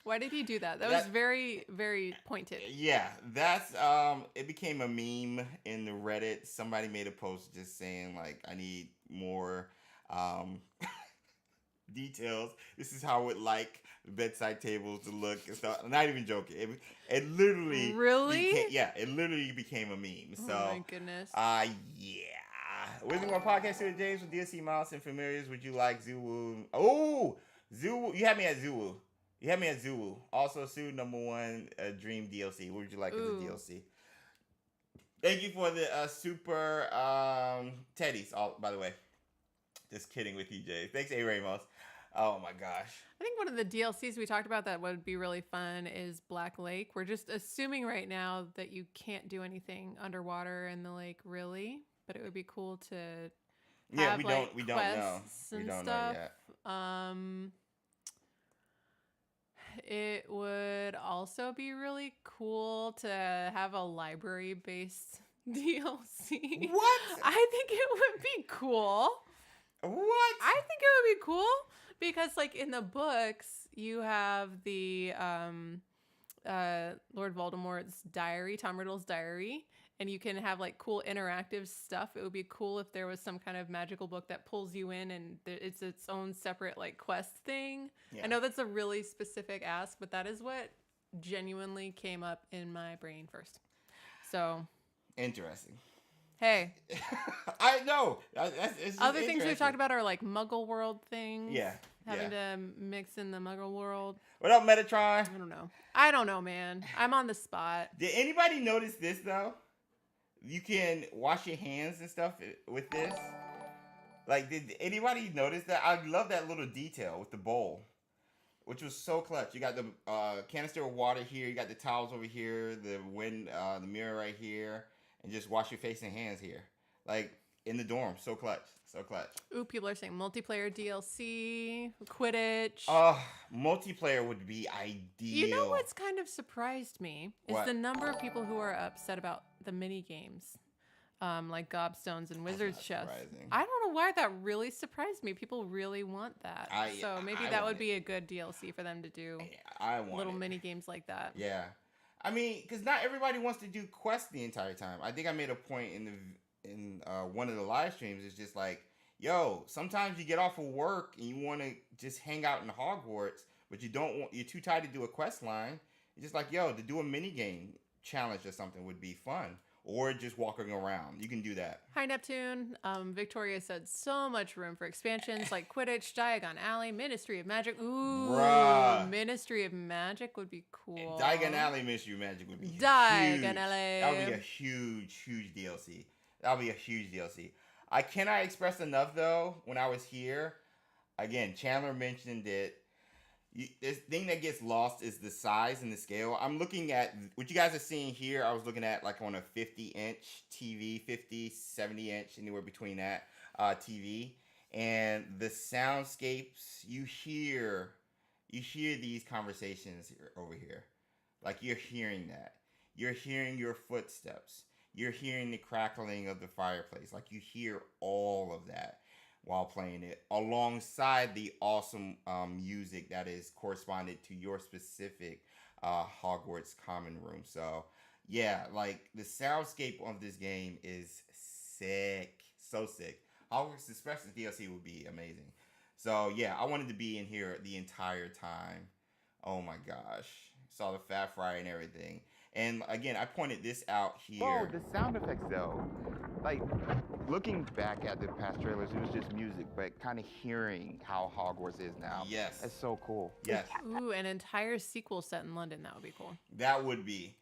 Why did he do that? That was very, very pointed. Yeah, that's it became a meme in the Reddit. Somebody made a post just saying like, I need more details. This is how I would like the bedside tables to look and stuff. I'm not even joking. It literally really it literally became a meme. So oh my goodness. Yeah. Wizarding World Podcast here with James with DLC Mouse and Familiars. Would you like Zuwu? Oh, Zuwu. You had me at Zuwu. Also, Sue, #1 Dream DLC. What would you like as a DLC? Thank you for the super teddies. By the way, just kidding with you, Jay. Thanks, A. Ramos. Oh my gosh. I think one of the DLCs we talked about that would be really fun is Black Lake. We're just assuming right now that you can't do anything underwater in the lake, really, but it would be cool to have, we don't know. We don't know yet. It would also be really cool to have a library-based DLC. What? I think it would be cool. What? I think it would be cool because, like, in the books, you have the Lord Voldemort's diary, Tom Riddle's diary, and you can have, like, cool interactive stuff. It would be cool if there was some kind of magical book that pulls you in and it's its own separate, like, quest thing. Yeah. I know that's a really specific ask, but that is what genuinely came up in my brain first. So. Interesting. Hey. I know. Other things we've talked about are, like, Muggle World things. Yeah. Having to mix in the Muggle World. What up, Metatron? I don't know, man. I'm on the spot. Did anybody notice this, though? You can wash your hands and stuff with this. Like, did anybody notice that? I love that little detail with the bowl, which was so clutch. You got the canister of water here. You got the towels over here. The mirror right here. And just wash your face and hands here. Like, in the dorm. So clutch. So clutch. Ooh, people are saying multiplayer DLC, Quidditch. Multiplayer would be ideal. You know what's kind of surprised me? Is the number of people who are upset about the mini games. Like Gobstones and Wizard's Chess. I don't know why that really surprised me. People really want that. So maybe that would be a good DLC for them to do. I want little mini games like that. Yeah. I mean, because not everybody wants to do quests the entire time. I think I made a point in one of the live streams. It's just like, yo, sometimes you get off of work and you want to just hang out in Hogwarts, but you're too tired to do a quest line. It's just like, yo, to do a mini game challenge or something would be fun. Or just walking around. You can do that. Hi, Neptune. Victoria said so much room for expansions like Quidditch, Diagon Alley, Ministry of Magic. Ooh, bruh. Ministry of Magic would be cool. Diagon Alley Ministry of Magic would be huge. Diagon Alley. That would be a huge DLC. That would be a huge DLC. I cannot express enough, though, when I was here. Again, Chandler mentioned it. The thing that gets lost is the size and the scale. I'm looking at what you guys are seeing here. I was looking at like on a 50-inch TV, 50, 70-inch, anywhere between that TV. And the soundscapes, you hear these conversations over here. Like you're hearing that. You're hearing your footsteps. You're hearing the crackling of the fireplace. Like you hear all of that while playing it, alongside the awesome music that is corresponded to your specific Hogwarts common room. So, yeah, like the soundscape of this game is sick. So sick. Hogwarts Express DLC would be amazing. So, yeah, I wanted to be in here the entire time. Oh my gosh. Saw the Fat Fry and everything. And again, I pointed this out here. Oh, the sound effects though. Like, looking back at the past trailers, it was just music, but kind of hearing how Hogwarts is now. Yes. It's so cool. Yes. Ooh, an entire sequel set in London. That would be cool. That would be.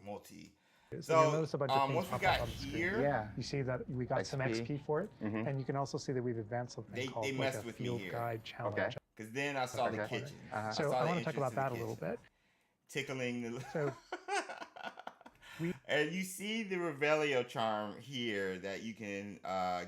Multi. So you'll notice a bunch of things once we pop got up on the screen. here, yeah, you see that we got some XP for it, and you can also see that we've advanced something called like a field guide challenge. Okay. Because then I saw the kitchen. So I want to talk about that a little bit. Tickling the... So... And you see the Revelio charm here that you can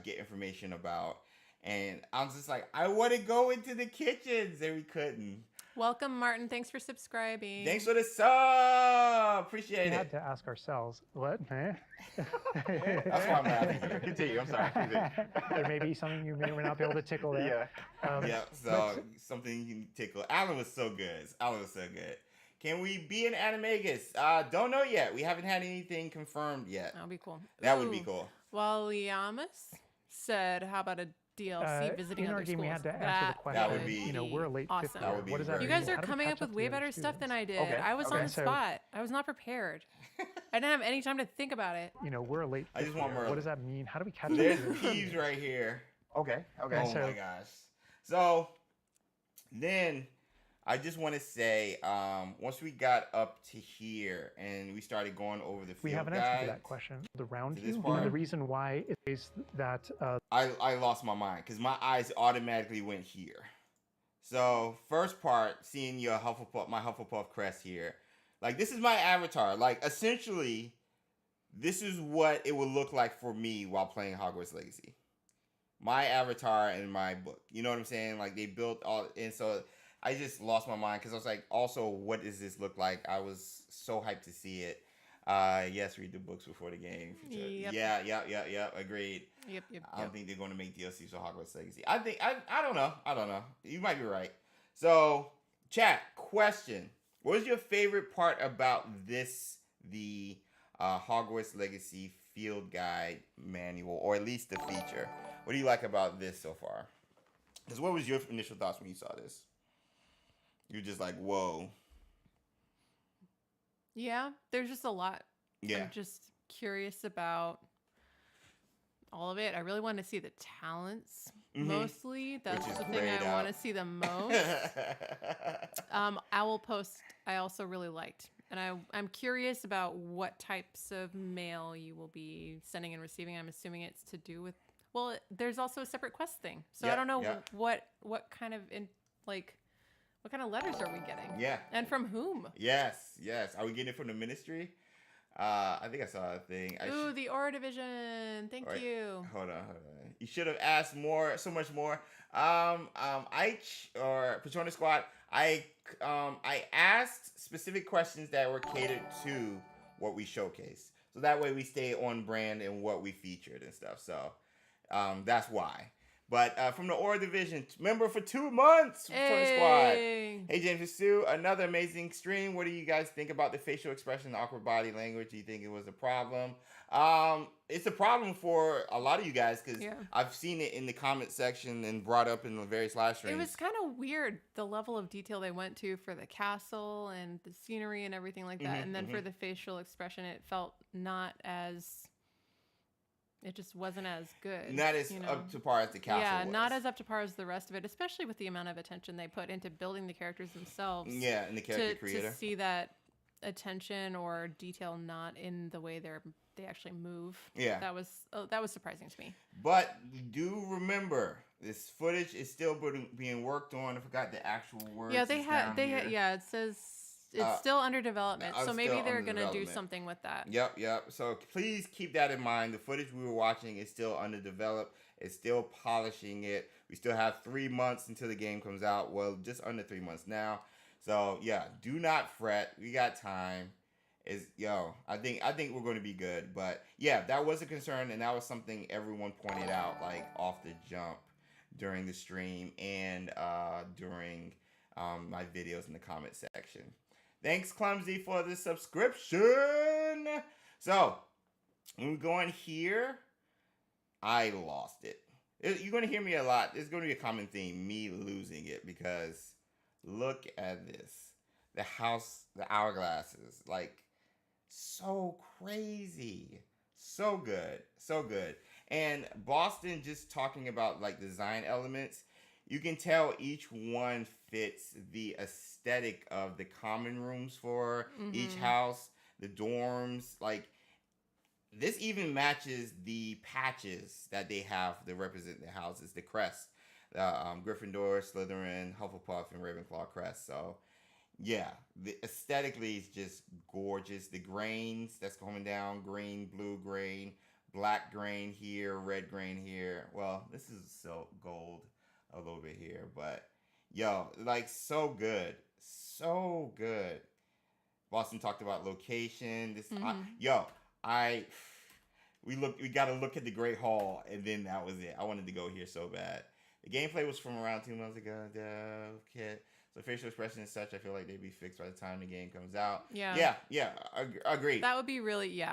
get information about. And I was just like, I want to go into the kitchens, and we couldn't. Welcome, Martin. Thanks for subscribing. Thanks for the sub. Appreciate it. We had to ask ourselves, what? That's why I'm laughing here. Continue. I'm sorry. There may be something you may or may not be able to tickle there. Yeah. So something you can tickle. Alan was so good. Can we be an Animagus? Don't know yet. We haven't had anything confirmed yet. That would be cool. That would be cool. Well, Yamas said, how about a DLC visiting in other our game, schools. we had to answer the question. That would be we're a late awesome. fifth That year. would be What does that very You mean? guys are How do we coming catch up with to way the other better stuff than I did. students? I was on the So- spot. I was not prepared. I didn't have any time to think about it. We're a late I just fifth want year. Merlin. What does that mean? How do we catch up There's to the thieves right here. Okay. Okay. Oh So- my gosh. So then I just want to say, once we got up to here and we started going over the field We have an answer guide, to that question. The round to this view, part? and the reason why is that I lost my mind because my eyes automatically went here. So first part, seeing your Hufflepuff, my Hufflepuff crest here, like this is my avatar. Like essentially, this is what it would look like for me while playing Hogwarts Legacy. My avatar in my book. You know what I'm saying? Like they built all, and so I just lost my mind because I was like, also, what does this look like? I was so hyped to see it. Yes, read the books before the game. Yep. Yeah. Agreed. Yep. I don't think they're going to make DLCs for Hogwarts Legacy. I don't know. You might be right. So, chat, question. What was your favorite part about the Hogwarts Legacy field guide manual, or at least the feature? What do you like about this so far? Because what was your initial thoughts when you saw this? You're just like, whoa. Yeah, there's just a lot. Yeah. I'm just curious about all of it. I really want to see the talents mostly. That's Which is the thing grayed I want to out. see the most. Owl Post I also really liked. And I'm curious about what types of mail you will be sending and receiving. I'm assuming it's to do with, well, there's also a separate quest thing. So I don't know what kind of what kind of letters are we getting? Yeah. And from whom? Yes. Are we getting it from the ministry? I think I saw a thing. Ooh, the Aura Division. Thank you. Hold on. You should have asked so much more. Or Patrona Squad, I asked specific questions that were catered to what we showcased. So that way we stay on brand in what we featured and stuff. So that's why. But from the Aura Division, member for 2 months, Patrona Squad. Hey, James and Sue, another amazing stream. What do you guys think about the facial expression and awkward body language? Do you think it was a problem? It's a problem for a lot of you guys because I've seen it in the comment section and brought up in the various live streams. It was kind of weird, the level of detail they went to for the castle and the scenery and everything like that. And then for the facial expression, it felt not as... It just wasn't as good. Not as up to par as the castle was. Not as up to par as the rest of it, especially with the amount of attention they put into building the characters themselves. Yeah, and the character creator. To see that attention or detail not in the way they actually move. Yeah. That was surprising to me. But do remember, this footage is still being worked on. I forgot the actual words. Yeah, it says it's still under development, so maybe they're going to do something with that. Yep. So please keep that in mind. The footage we were watching is still underdeveloped. It's still polishing it. We still have 3 months until the game comes out. Well, just under 3 months now. So yeah, do not fret. We got time. I think we're going to be good. But yeah, that was a concern, and that was something everyone pointed out like off the jump during the stream and during my videos in the comment section. Thanks, Clumsy, for the subscription. So, when we go in here, I lost it. You're going to hear me a lot. It's going to be a common theme, me losing it, because look at this. The hourglasses, like, so crazy. So good. And Boston just talking about, like, design elements. You can tell each one fits the aesthetic of the common rooms for each house, the dorms. Like, this even matches the patches that they have that represent the houses, the crest. Gryffindor, Slytherin, Hufflepuff, and Ravenclaw crest. So, yeah, aesthetically it's just gorgeous. The grains that's coming down, green, blue grain, black grain here, red grain here. Well, this is so gold a little bit here, but yo, like, so good. Boston talked about location. We got to look at the Great Hall, and then that was it. I wanted to go here so bad. The gameplay was from around 2 months ago. So facial expression and such, I feel like they'd be fixed by the time the game comes out. Yeah, agreed. That would be really,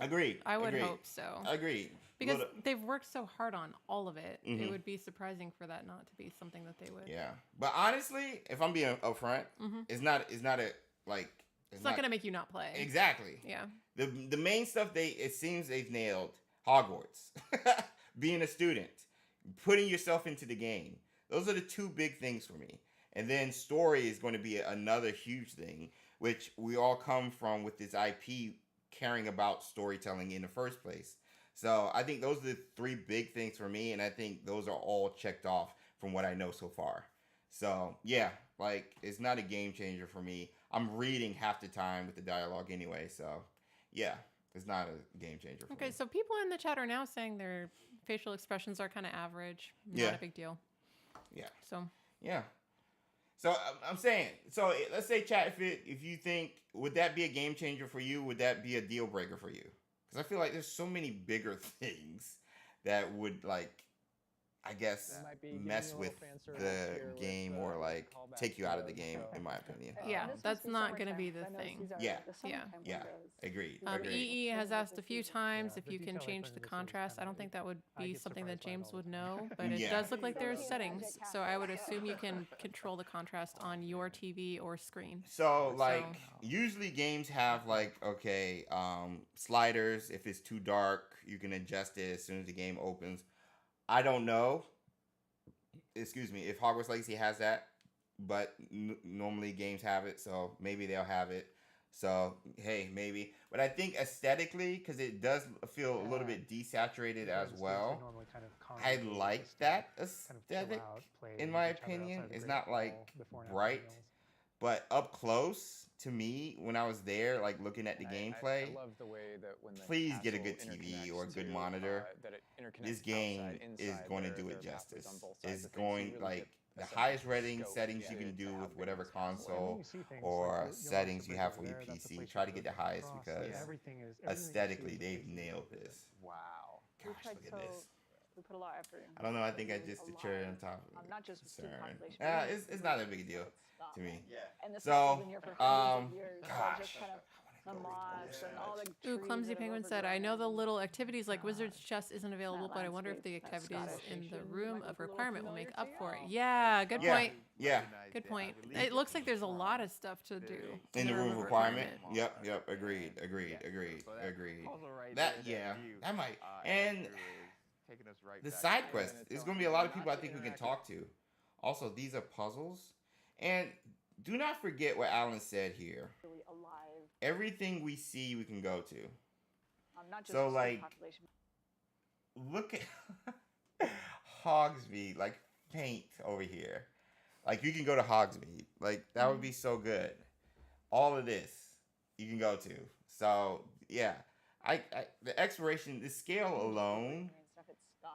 Agreed. I would hope so. Agreed. Because they've worked so hard on all of it. Mm-hmm. It would be surprising for that not to be something that they would. Yeah. But honestly, if I'm being upfront, it's not a like it's not going to make you not play. Exactly. Yeah. The main stuff it seems they've nailed. Hogwarts. Being a student, putting yourself into the game. Those are the two big things for me. And then story is going to be another huge thing, which we all come from with this IP caring about storytelling in the first place. So I think those are the three big things for me, and I think those are all checked off from what I know so far. So yeah, like it's not a game changer for me. I'm reading half the time with the dialogue anyway, so yeah, it's not a game changer for me. Okay, so people in the chat are now saying their facial expressions are kind of average. Not a big deal. Yeah. So. Yeah. So I'm saying, so let's say, chat, if you think, would that be a game changer for you? Would that be a deal breaker for you? Because I feel like there's so many bigger things that would, like, I guess, mess with the game or, like, take you out of the game, in my opinion. Yeah, that's not going to be the thing. Yeah. Agreed. EE has asked a few times if you can change the contrast. I don't think that would be something that James would know, but it does look like there's settings. So I would assume you can control the contrast on your TV or screen. So, like, usually games have, like, okay, sliders. If it's too dark, you can adjust it as soon as the game opens. I don't know. Excuse me, if Hogwarts Legacy has that, but normally games have it, so maybe they'll have it. So hey, maybe. But I think aesthetically, because it does feel a little bit desaturated as well, I like that aesthetic. In my opinion, it's not like bright, but up close. To me, when I was there, like looking at the gameplay, I love the way that when the please get a good TV or a good monitor. This game is going to do it justice. It's going like the highest rating settings you can do with whatever console or settings you have for your PC. Try to get the highest because aesthetically they've nailed this. Wow. Gosh, look at this. We put a lot of effort in. I don't know. I think I just the cherry on top of it. Not just with student population. It's not a big deal to me. Yeah. And this So, has been here for hundreds of years. gosh. So just kind of the moss and all the Ooh, trees Clumsy that have Penguin said, I know the overgrown. little activities like Wizard's Chess isn't available, but I wonder if the activities in the room of requirement will make up for it. Yeah, good point. Yeah. Good point. It looks like there's a lot of stuff to do. In the room of requirement. Yep. Agreed. That might. And the side quest is going to be a lot of people I think we can talk to. Also, these are puzzles. And do not forget what Alan said here. Everything we see, we can go to. Not just So, the like, population. look at Hogsmeade, like paint over here. Like, you can go to Hogsmeade. Like, that would be so good. All of this you can go to. So, yeah. I the exploration, the scale alone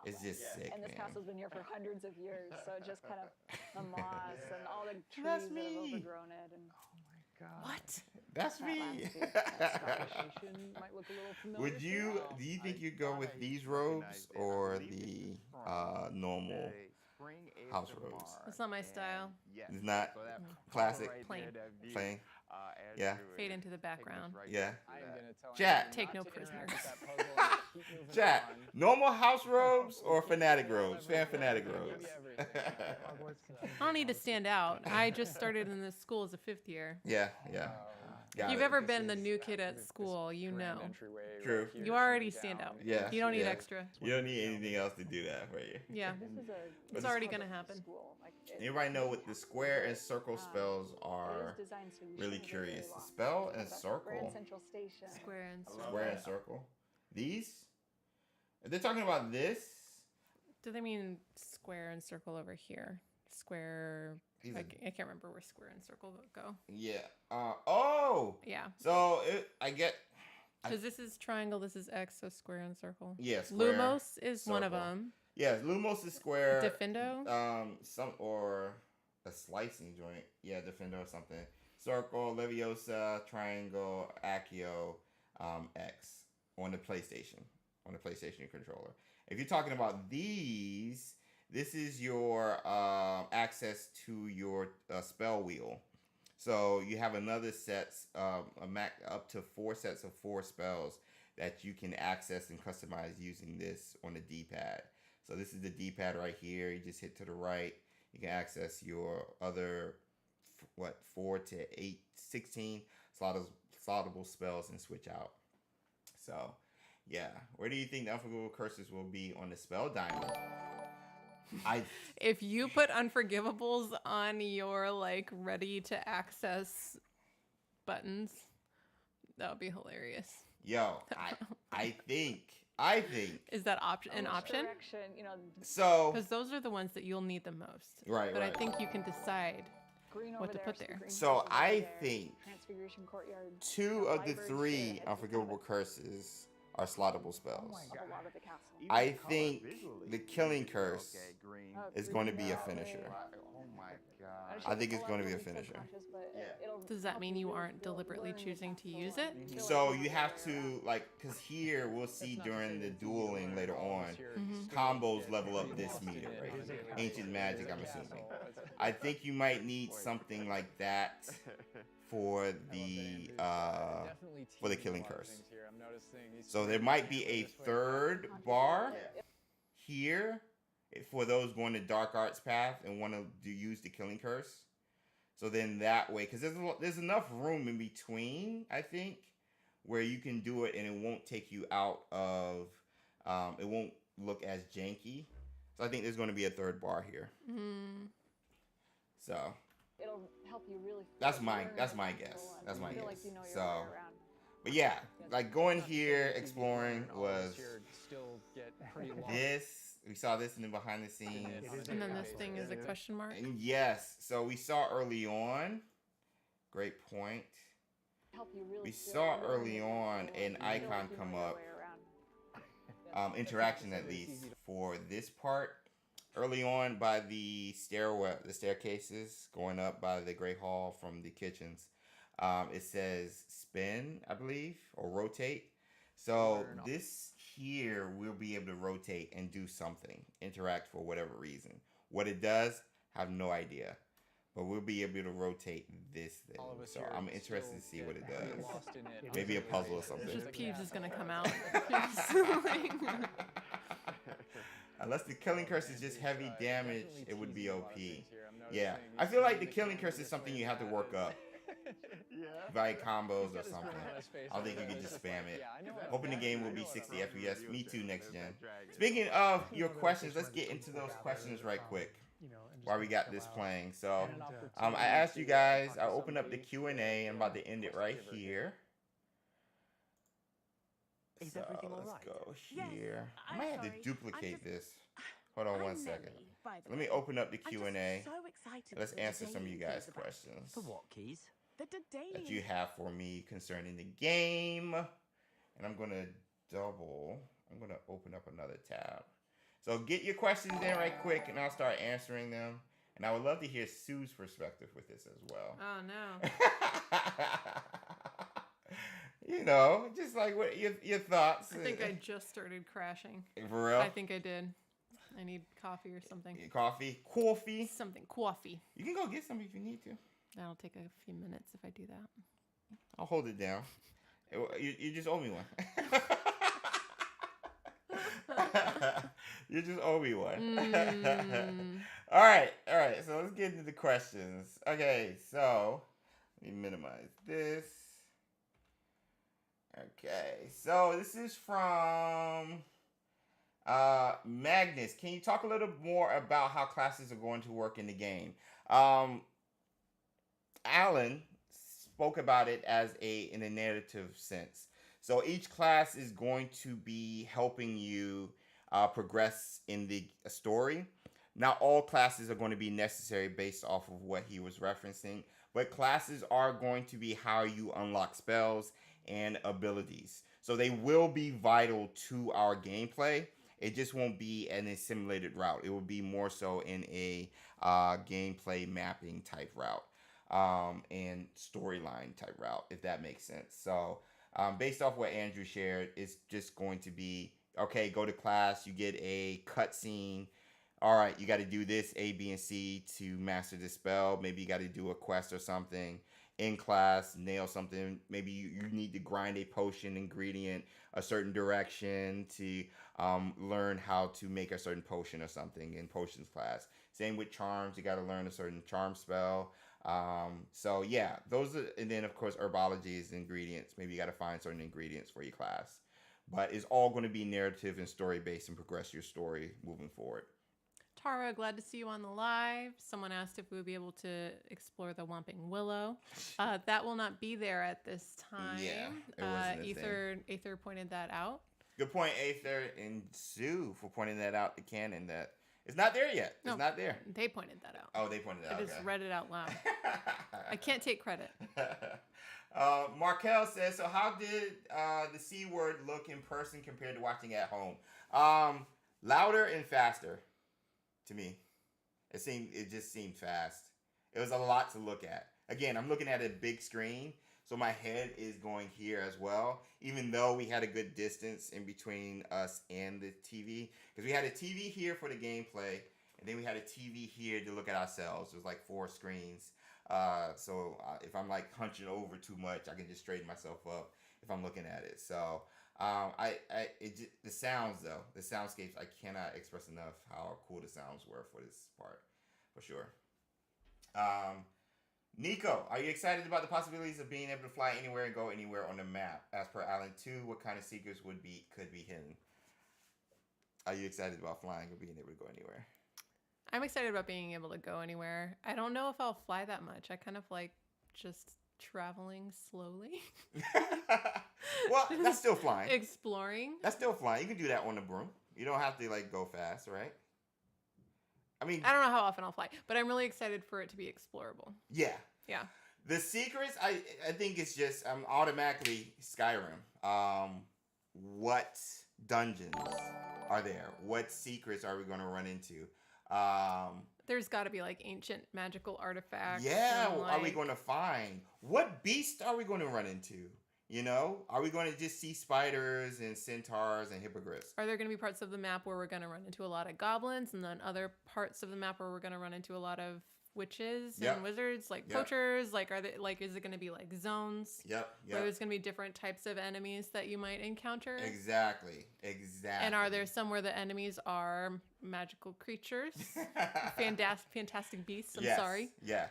is just sick, And this man. castle's been here for hundreds of years, so it just kind of the moss and all the trees That's that have me. overgrown it. And What? That's that me. landscape, that vegetation might look a little familiar Would to you? Do you think you'd go with these robes or the normal house robes? That's not my style. It's not classic. Plain. Plain. Yeah. Fade into the background. Yeah. I am gonna tell Chat. Take no prisoners. Chat. Normal house robes or fanatic robes? Fan fanatic robes. I don't need to stand out. I just started in this school as a 5th year. Yeah. If you've ever been the new kid at school, you know. True. You already stand out. Yeah. You don't need yeah. extra. You don't need anything else to do that for you. Yeah. It's already going to happen. Anybody know what the square and circle spells are? Really curious. The spell and circle. Square and circle. Square and circle. These? If they're talking about this, Do they mean square and circle over here? Square. I can't remember where square and circle go. yeah. Oh. Yeah. So I get. Because this is triangle, this is X, so square and circle. Yeah. Square, Lumos is one of circle. them. Yeah. Lumos is square. Defendo. Some or a slicing joint. Yeah. Defendo or something. Circle, Leviosa, triangle, Accio, X on the PlayStation. On the PlayStation controller. If you're talking about these, this is your access to your spell wheel. So you have another sets, up to 4 sets of 4 spells that you can access and customize using this on the D-pad. So this is the D-pad right here. You just hit to the right. You can access your other 4 to 8, 16 slottable spells and switch out. So yeah, where do you think the Unforgivable Curses will be on the spell diamond? If you put Unforgivables on your like ready to access buttons, that would be hilarious. Yo, I think is that an option? You know, so because those are the ones that you'll need the most. Right. But I think you can decide what to put there. So I think Transfiguration Courtyard. 2 of the 3 Unforgivable Curses are slottable spells. A lot of the castle. I think the Killing Curse is going to be a finisher. Oh my god. I think it's going to be a finisher. Does that mean you aren't deliberately choosing to use it? So you have to, like, because here we'll see during the dueling later on, combos level up this meter, right? Ancient magic, I'm assuming. I think you might need something like that for the Killing Curse. So there might be a 3rd bar here for those going the Dark Arts path and want to use the Killing Curse. So then that way, because there's enough room in between, I think, where you can do it and it won't take you out of, it won't look as janky. So I think there's going to be a 3rd bar here. So it'll help you really. That's my guess. That's my guess. Like you know so, but yeah, like going here exploring was this. We saw this in the behind the scenes. And then this thing is a question mark? And yes. So we saw early on. Great point. We saw early on an icon come up. Interaction at least for this part. Early on by the staircases going up by the Great Hall from the kitchens. It says spin, I believe, or rotate. So this here we'll be able to rotate and do something, interact for whatever reason. What it does, have no idea, but we'll be able to rotate this thing. So I'm interested to see what it does. Maybe a puzzle or something. Just Peeves is gonna come out. Unless the Killing Curse is just heavy damage, it would be OP. Yeah, I feel like the Killing Curse is something you have to work up. By combos or something. I don't think you can just spam it. Hoping the game will be 60 FPS. Me too, next gen. Speaking of your questions, let's get into those questions right quick while we got this playing. So, I asked you guys, I opened up the Q&A. I'm about to end it right here. So, let's go here. I might have to duplicate this. Hold on one second. Let me open up the Q&A. Let's answer some of you guys' questions. For what, Keys? That you have for me concerning the game. And I'm going to open up another tab. So get your questions in right quick and I'll start answering them. And I would love to hear Sue's perspective with this as well. Oh, no. You know, just like what your thoughts. I think I just started crashing. For real? I think I did. I need coffee or something. Coffee? Coffee? Something. Coffee. You can go get some if you need to. That'll take a few minutes if I do that. I'll hold it down. You just owe me one. You just owe me one. All right. So let's get into the questions. Okay, so let me minimize this. Okay, so this is from Magnus. Can you talk a little more about how classes are going to work in the game? Alan spoke about it in a narrative sense. So each class is going to be helping you progress in the story. Not all classes are going to be necessary based off of what he was referencing, but classes are going to be how you unlock spells and abilities. So they will be vital to our gameplay. It just won't be in a simulated route. It will be more so in a gameplay mapping type route. And storyline type route, if that makes sense. So based off what Andrew shared, it's just going to be, okay, go to class, you get a cutscene. All right, you got to do this A, B, and C to master the spell. Maybe you got to do a quest or something. in class, nail something. Maybe you need to grind a potion ingredient a certain direction to learn how to make a certain potion or something in potions class. Same with charms. You got to learn a certain charm spell. So yeah, those are, and then of course herbology is ingredients. Maybe you got to find certain ingredients for your class. But it's all going to be narrative and story based and progress your story moving forward. Tara, glad to see you on the live. Someone asked if we would be able to explore the Whomping Willow. That will not be there at this time. Yeah, it wasn't Aether pointed that out. Good point, Aether and Sue, for pointing that out to Canon, that it's not there yet. It's not there. They pointed that out. Oh, they pointed it out. I just read it out loud. I can't take credit. Markel says, so how did the C word look in person compared to watching at home? Louder and faster. To me, it just seemed fast. It was a lot to look at. Again, I'm looking at a big screen, so my head is going here as well, even though we had a good distance in between us and the TV. Because we had a TV here for the gameplay, and then we had a TV here to look at ourselves. It was like 4 screens. So if I'm like hunching over too much, I can just straighten myself up if I'm looking at it. So the sounds though, the soundscapes, I cannot express enough how cool the sounds were for this part, for sure. Nico, are you excited about the possibilities of being able to fly anywhere and go anywhere on the map? As per Alan 2, what kind of secrets could be hidden? Are you excited about flying or being able to go anywhere? I'm excited about being able to go anywhere. I don't know if I'll fly that much. I kind of like just traveling slowly. Well, that's still flying. Exploring. That's still flying. You can do that on the broom. You don't have to like go fast, right? I mean, I don't know how often I'll fly, but I'm really excited for it to be explorable. Yeah. Yeah. The secrets, I think it's just automatically Skyrim. What dungeons are there? What secrets are we going to run into? There's got to be like ancient magical artifacts. Yeah, are we going to find? What beast are we going to run into? You know, are we going to just see spiders and centaurs and hippogriffs? Are there going to be parts of the map where we're going to run into a lot of goblins, and then other parts of the map where we're going to run into a lot of witches and wizards, like poachers? Like, are they like? Is it going to be like zones? Yep. Where there's going to be different types of enemies that you might encounter. Exactly. And are there some where the enemies are magical creatures, fantastic beasts? I'm sorry. Yeah.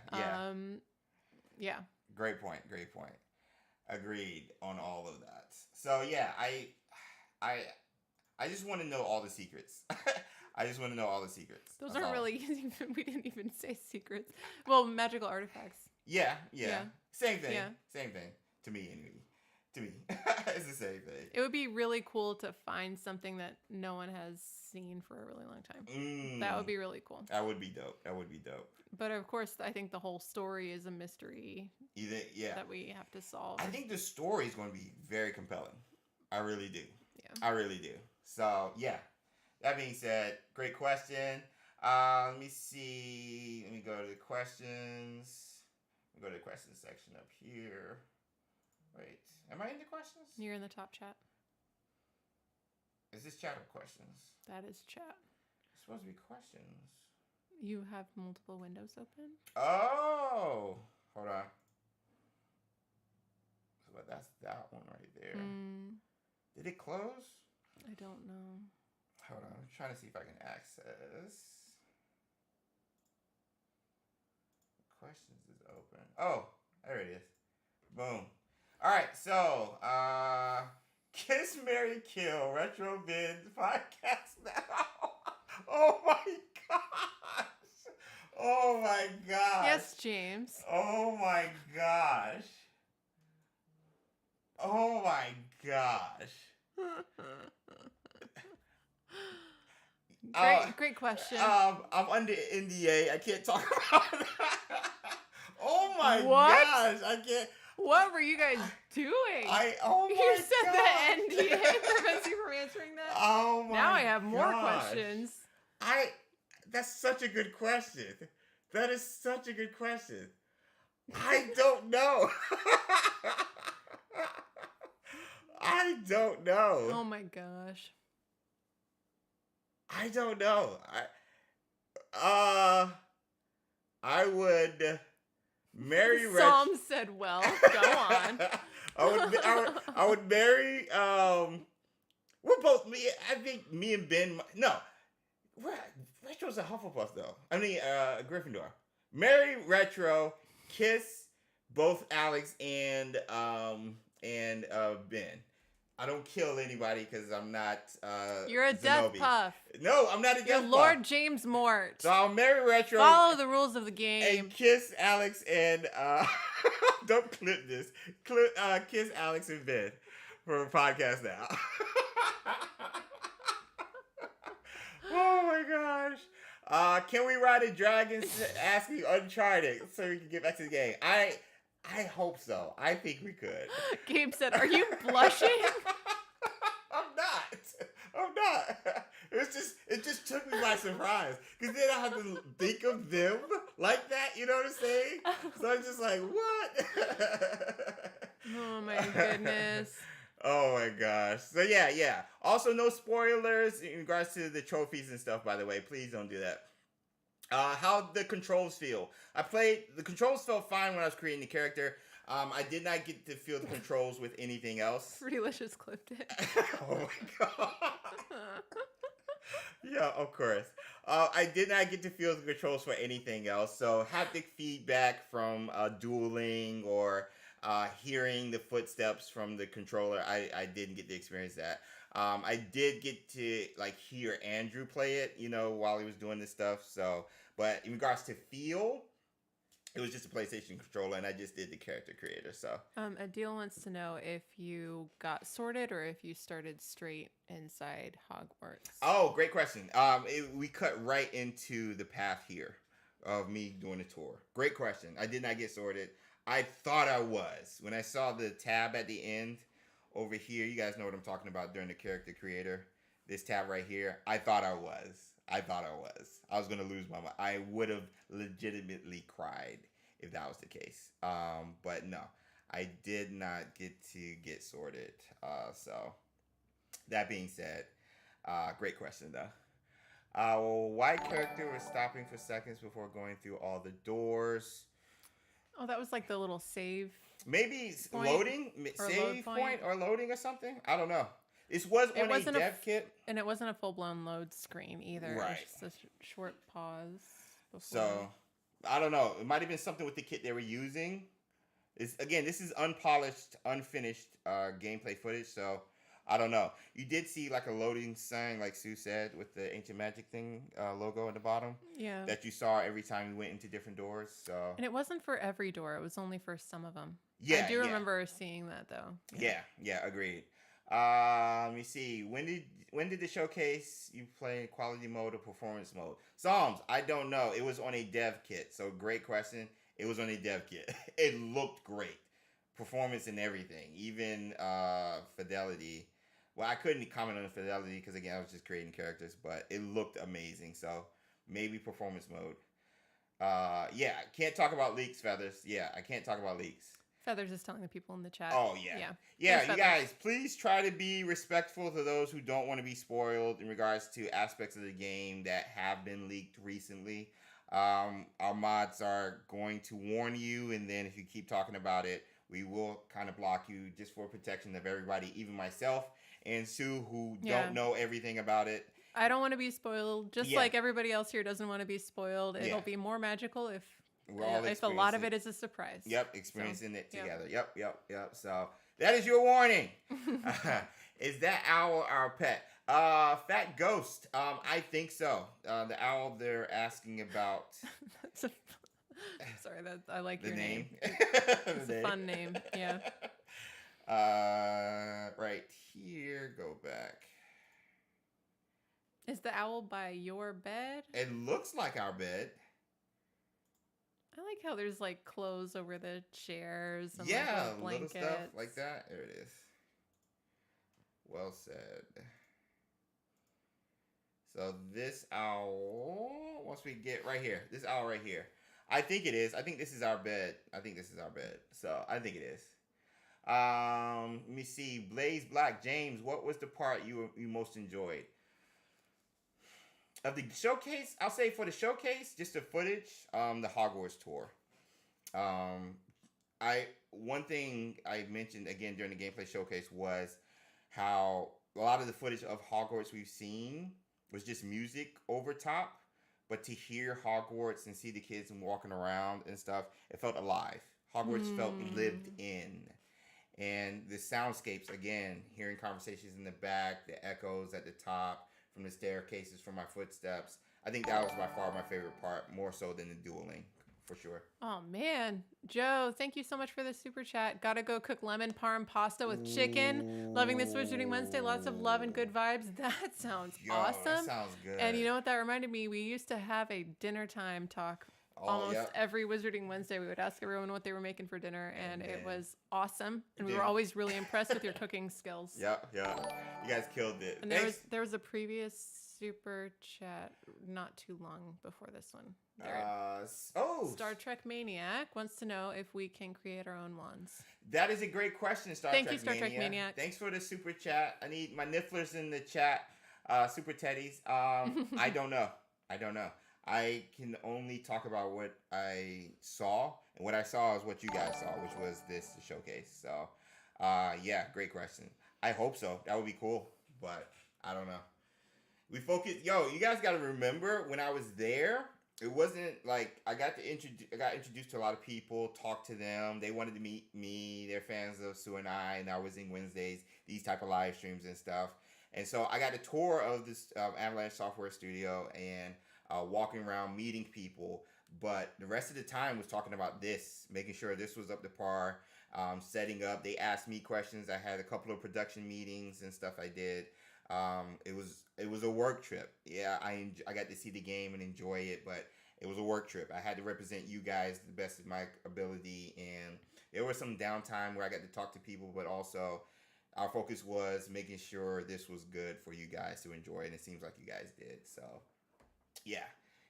Yeah. Great point. Agreed on all of that. So yeah, I just want to know all the secrets. I just want to know all the secrets. Those aren't really even, we didn't even say secrets. Well, magical artifacts. Yeah. Same thing. Yeah. Same thing. To me, anyway. To me. It's the same thing. It would be really cool to find something that no one has seen for a really long time. That would be really cool. That would be dope. But of course, I think the whole story is a mystery that we have to solve. I think the story is going to be very compelling. I really do. Yeah. I really do. So, yeah. That being said, great question. Let me see. Let me go to the questions. Let me go to the questions section up here. Wait. Am I in the questions? You're in the top chat. Is this chat or questions? That is chat. It's supposed to be questions. You have multiple windows open? Oh! Hold on. So that's that one right there. Did it close? I don't know. Hold on. I'm trying to see if I can access. Questions is open. Oh, there it is. Boom. All right, so Kiss, Marry, Kill Retro Vids podcast now. Oh my gosh. Oh my gosh. Yes, James. Oh my gosh. Oh my gosh. Great question. I'm under NDA. I can't talk about that. Oh my What? gosh. I can't. What were you guys doing? Oh my You said gosh. the NDA prevents you from answering that? Oh my Now I have more gosh. questions. That's such a good question. That is such a good question. I don't know. I don't know. Oh my gosh. I don't know. I would marry Psalm said, well, go on. I would marry, we're both, I think me and Ben, no, Retro's a Hufflepuff, though. I mean, Gryffindor. Marry Retro, kiss both Alex and Ben. I don't kill anybody because I'm not You're a death puff. No, I'm not a death puff. You're Lord James Mort. So I'll marry Retro. Follow the rules of the game. And kiss Alex and don't clip this. Kiss Alex and Ben for a podcast now. Oh my gosh. Can we ride a dragon? Asking Uncharted so we can get back to the game. I hope so. I think we could. Gabe said, "Are you blushing?" I'm not. It just took me by surprise. Because then I have to think of them like that, you know what I'm saying? So I'm just like, what? Oh my goodness. Oh my gosh. So yeah. Also, no spoilers in regards to the trophies and stuff, by the way. Please don't do that. How the controls feel. The controls felt fine when I was creating the character. I did not get to feel the controls with anything else. Relicious clipped it. Oh my god. Yeah, of course. I did not get to feel the controls for anything else. So haptic feedback from Dueling or hearing the footsteps from the controller, I didn't get to experience that. I did get to hear Andrew play it, while he was doing this stuff. So, but in regards to feel, it was just a PlayStation controller, and I just did the character creator. So, Adil wants to know if you got sorted or if you started straight inside Hogwarts. Oh, great question. We cut right into the path here of me doing a tour. Great question. I did not get sorted. I thought I was when I saw the tab at the end. Over here, you guys know what I'm talking about during the character creator. This tab right here, I thought I was. I was going to lose my mind. I would have legitimately cried if that was the case. But no, I did not get sorted. So that being said, great question though. Why character was stopping for seconds before going through all the doors? Oh, that was like the little save. Maybe loading, save point or loading or something. I don't know. This was on a dev kit. And it wasn't a full-blown load screen either. Right. It was just a short pause before. So, I don't know. It might have been something with the kit they were using. This is unpolished, unfinished gameplay footage, so I don't know. You did see a loading sign, like Sue said, with the Ancient Magic thing logo at the bottom. Yeah. That you saw every time you went into different doors. So. And it wasn't for every door. It was only for some of them. Yeah. I do remember seeing that though. Yeah, agreed. Let me see. When did the showcase you play quality mode or performance mode? Psalms, I don't know. It was on a dev kit. So great question. It was on a dev kit. It looked great. Performance and everything. Even fidelity. Well, I couldn't comment on the fidelity because, again, I was just creating characters, but it looked amazing. So, maybe performance mode. Can't talk about leaks, Feathers. Yeah, I can't talk about leaks. Feathers is telling the people in the chat. Oh, yeah. Yeah, you guys, please try to be respectful to those who don't want to be spoiled in regards to aspects of the game that have been leaked recently. Our mods are going to warn you, and then if you keep talking about it, we will kind of block you just for protection of everybody, even myself and Sue, who don't know everything about it. I don't want to be spoiled, just like everybody else here doesn't want to be spoiled. It'll be more magical if a lot of it is a surprise. Yep, experiencing it together. Yep. So that is your warning. Is that owl our pet? Fat Ghost. I think so. The owl they're asking about. Sorry, I like your name. It's a fun name. Yeah. Right here. Go back. Is the owl by your bed? It looks like our bed. I like how there's clothes over the chairs and little stuff like that. There it is. Well said. So this owl, once we get right here, this owl right here, I think it is. I think this is our bed. So I think it is. Let me see. Blaze Black James, what was the part you most enjoyed? Of the showcase, I'll say for the showcase, just the footage, the Hogwarts tour. One thing I mentioned again during the gameplay showcase was how a lot of the footage of Hogwarts we've seen was just music over top, but to hear Hogwarts and see the kids walking around and stuff, it felt alive. Hogwarts felt lived in. And the soundscapes, again, hearing conversations in the back, the echoes at the top, from the staircases, from my footsteps. I think that was by far my favorite part, more so than the dueling, for sure. Oh, man. Joe, thank you so much for the super chat. Gotta go cook lemon parm pasta with chicken. Loving this Wizarding Wednesday. Lots of love and good vibes. That sounds awesome. That sounds good. And you know what that reminded me? We used to have a dinner time talk. Almost every Wizarding Wednesday, we would ask everyone what they were making for dinner, and it was awesome. And we were always really impressed with your cooking skills. Yeah. You guys killed it. And there was a previous super chat not too long before this one. Star Trek Maniac wants to know if we can create our own wands. That is a great question, Star Trek Maniac. Thank you, Star Trek Maniac. Thanks for the super chat. I need my nifflers in the chat. Super teddies. I don't know. I can only talk about what I saw, and what I saw is what you guys saw, which was this showcase. So, yeah, great question. I hope so. That would be cool, but I don't know. We focus. You guys got to remember when I was there, it wasn't like I got introduced to a lot of people, talked to them. They wanted to meet me. They're fans of Sue and I, and our Wizarding Wednesdays, these type of live streams and stuff. And so I got a tour of this Avalanche Software Studio and walking around, meeting people. But the rest of the time was talking about this, making sure this was up to par, setting up. They asked me questions. I had a couple of production meetings and stuff I did. It was a work trip. Yeah, I got to see the game and enjoy it, but it was a work trip. I had to represent you guys to the best of my ability, and there was some downtime where I got to talk to people, but also our focus was making sure this was good for you guys to enjoy, and it seems like you guys did. So, yeah.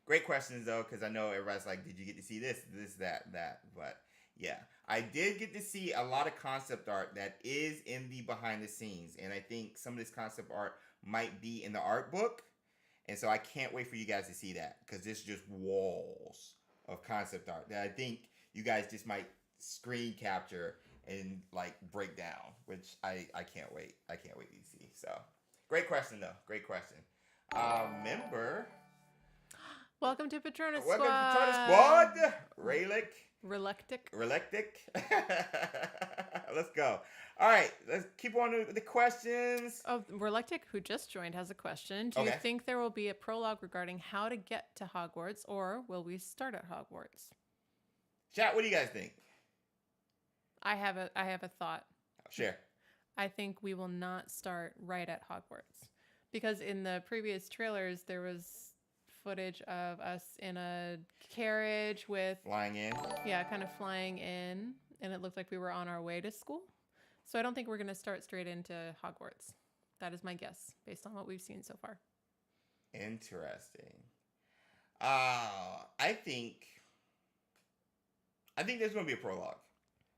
Great questions, though, because I know everybody's like, did you get to see this, that? But, yeah. I did get to see a lot of concept art that is in the behind the scenes, and I think some of this concept art might be in the art book, and so I can't wait for you guys to see that, because it's just walls of concept art that I think you guys just might screen capture and, like, break down, which I can't wait. I can't wait to see. So, great question, though. Great question. Member... Welcome to Patronus Squad. Welcome to Patronus Squad. Relectic. Let's go. All right, let's keep on with the questions. Oh, Relectic, who just joined, has a question. Do you think there will be a prologue regarding how to get to Hogwarts, or will we start at Hogwarts? Chat, what do you guys think? I have a thought. Share. I think we will not start right at Hogwarts, because in the previous trailers there was footage of us in a carriage with flying in. Yeah, kind of flying in, and it looked like we were on our way to school. So I don't think we're going to start straight into Hogwarts. That is my guess based on what we've seen so far. Interesting. I think there's going to be a prologue.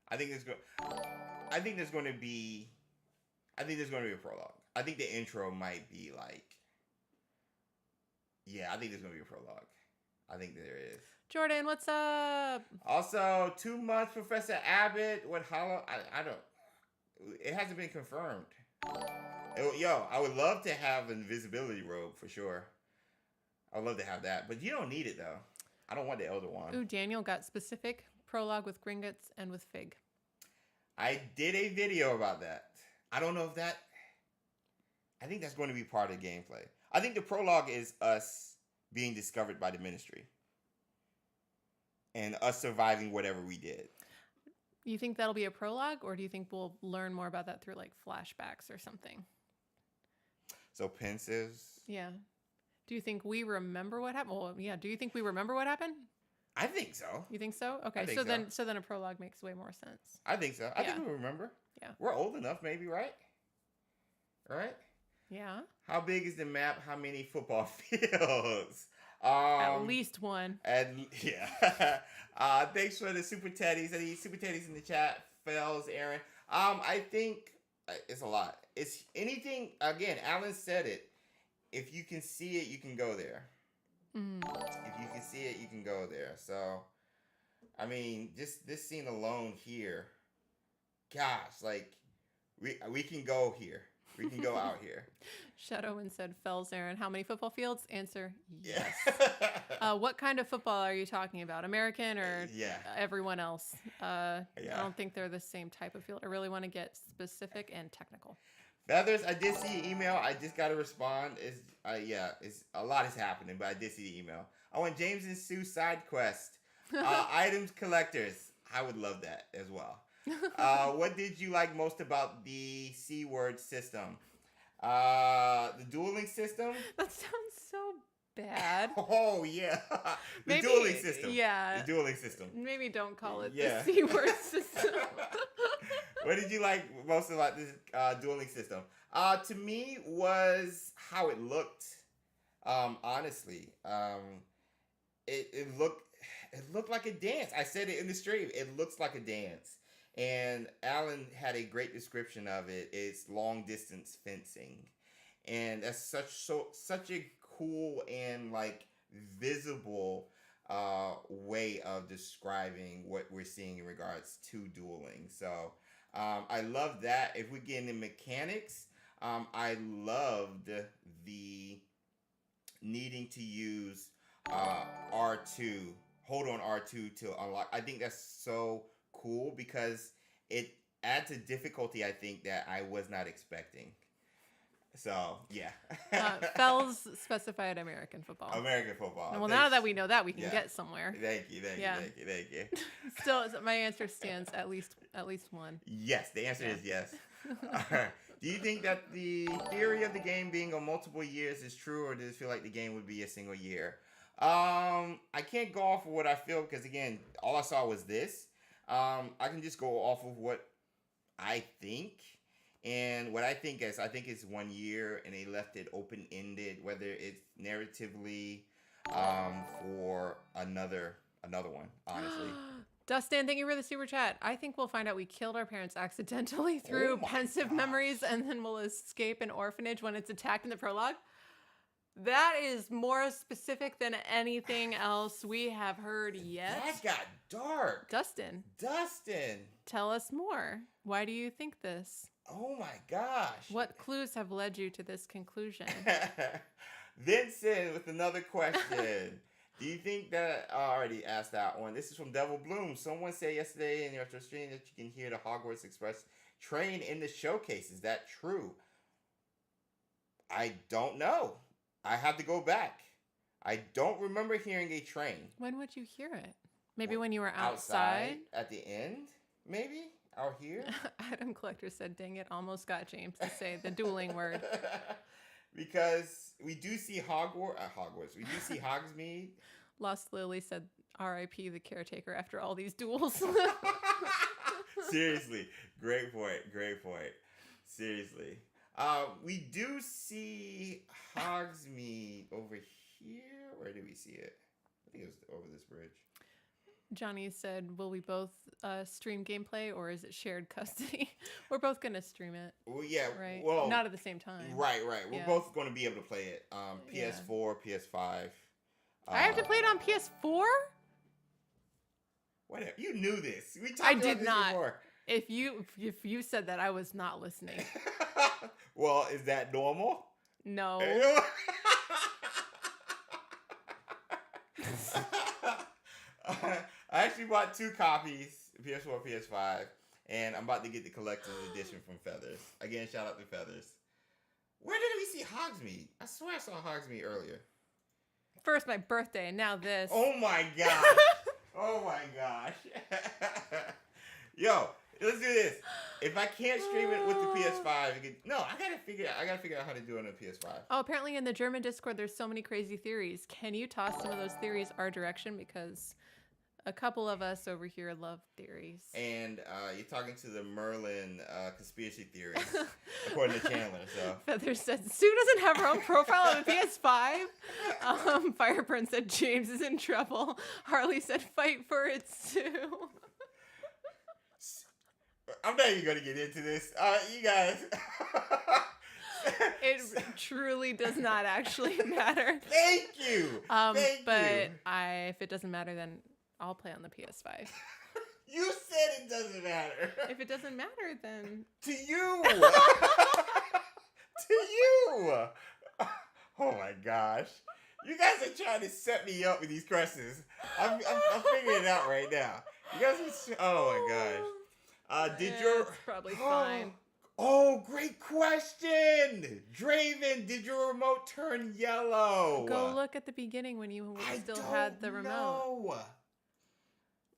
I think there's going to be a prologue. I think the intro might be like, yeah, I think there's going to be a prologue. I think there is. Jordan, what's up? Also, 2 months, Professor Abbott. What Hollow? I don't. It hasn't been confirmed. I would love to have an invisibility robe for sure. I would love to have that, but you don't need it though. I don't want the Elder Wand. Ooh, Daniel got specific. Prologue with Gringotts and with Fig. I did a video about that. I don't know if that. I think that's going to be part of the gameplay. I think the prologue is us being discovered by the Ministry. And us surviving whatever we did. You think that'll be a prologue, or do you think we'll learn more about that through like flashbacks or something? So Pensieves? Yeah. Do you think we remember what happened? Well, yeah. Do you think we remember what happened? I think so. You think so? Okay. So then a prologue makes way more sense. I think so. I think we remember. Yeah. We're old enough, maybe, right? Right? Yeah. How big is the map? How many football fields? At least one. Yeah. Thanks for the super teddies. I need super teddies in the chat. Fells, Aaron. I think it's a lot. It's anything. Again, Alan said it. If you can see it, you can go there. If you can see it, you can go there. So, I mean, just this scene alone here. Gosh, like we can go here. We can go out here. Shadowwind said, Fells, Aaron, how many football fields? Answer, yes. Yeah. What kind of football are you talking about? American or everyone else? I don't think they're the same type of field. I really want to get specific and technical. Feathers, I did see the email. I just got to respond. It's a lot is happening, but I did see the email. I want James and Sue side quest. Items collectors. I would love that as well. What did you like most about the C-word system? The dueling system? That sounds so bad. Oh, yeah. The dueling system. Yeah. The dueling system. Maybe don't call it the C-word system. What did you like most about this dueling system? To me, was how it looked. Honestly. It looked like a dance. I said it in the stream. It looks like a dance. And Alan had a great description of it. It's long distance fencing, and that's such a cool and like visible way of describing what we're seeing in regards to dueling. So I love that. If we get into mechanics, I loved the needing to use R2. Hold on R2 to unlock. I think that's so cool because it adds a difficulty, I think, that I was not expecting. So, yeah. Fells specified American football. American football. Well, now that we know that, we can get somewhere. Thank you. Still, my answer stands at least one. Yes, the answer is yes. All right. Do you think that the theory of the game being on multiple years is true, or does it feel like the game would be a single year? I can't go off of what I feel because, again, all I saw was this. I can just go off of what I think. And what I think is 1 year, and they left it open-ended, whether it's narratively for another one, honestly. Dustin, thank you for the super chat. I think we'll find out we killed our parents accidentally through pensive memories, and then we'll escape an orphanage when it's attacked in the prologue. That is more specific than anything else we have heard yet. That got dark. Dustin. Tell us more. Why do you think this? Oh my gosh. What clues have led you to this conclusion? Vincent with another question. Do you think that I already asked that one? This is from Devil Bloom. Someone said yesterday in your stream that you can hear the Hogwarts Express train in the showcase. Is that true? I don't know. I have to go back. I don't remember hearing a train. When would you hear it? Maybe when you were outside? At the end? Maybe? Out here? Adam Collector said, dang it, almost got James to say the dueling word. Because we do see Hogwarts. We do see Hogsmeade. Lost Lily said, R.I.P. the caretaker after all these duels. Seriously. Great point. Seriously. We do see Hogsmeade over here. Where do we see it? I think it was over this bridge. Johnny said, will we both stream gameplay, or is it shared custody? We're both going to stream it. Well, yeah. Right? Well, not at the same time. Right. We're both going to be able to play it. PS4, PS5. I have to play it on PS4? Whatever. You knew this. We talked I about did this not. Before. If you said that, I was not listening. Well, is that normal? No. I actually bought 2 copies, PS4, PS5, and I'm about to get the collector's edition from Feathers. Again, shout out to Feathers. Where did we see Hogsmeade? I swear I saw Hogsmeade earlier. First my birthday, and now this. Oh my gosh. Oh my gosh. Yo, let's do this. If I can't stream it with the PS5, I gotta figure out how to do it on the PS5. Oh, apparently in the German Discord, there's so many crazy theories. Can you toss some of those theories our direction? Because a couple of us over here love theories. And you're talking to the Merlin conspiracy theories, according to Chandler. So Feather said Sue doesn't have her own profile on the PS5. Fireburn said James is in trouble. Harley said fight for it, Sue. I'm not even going to get into this. You guys. It truly does not actually matter. Thank you. But if it doesn't matter, then I'll play on the PS5. You said it doesn't matter. If it doesn't matter, then to you. To you. Oh my gosh. You guys are trying to set me up with these questions. I'm figuring it out right now. You guys are, oh my gosh. It's probably fine. Oh, great question. Draven, did your remote turn yellow? Go look at the beginning when you still had the remote.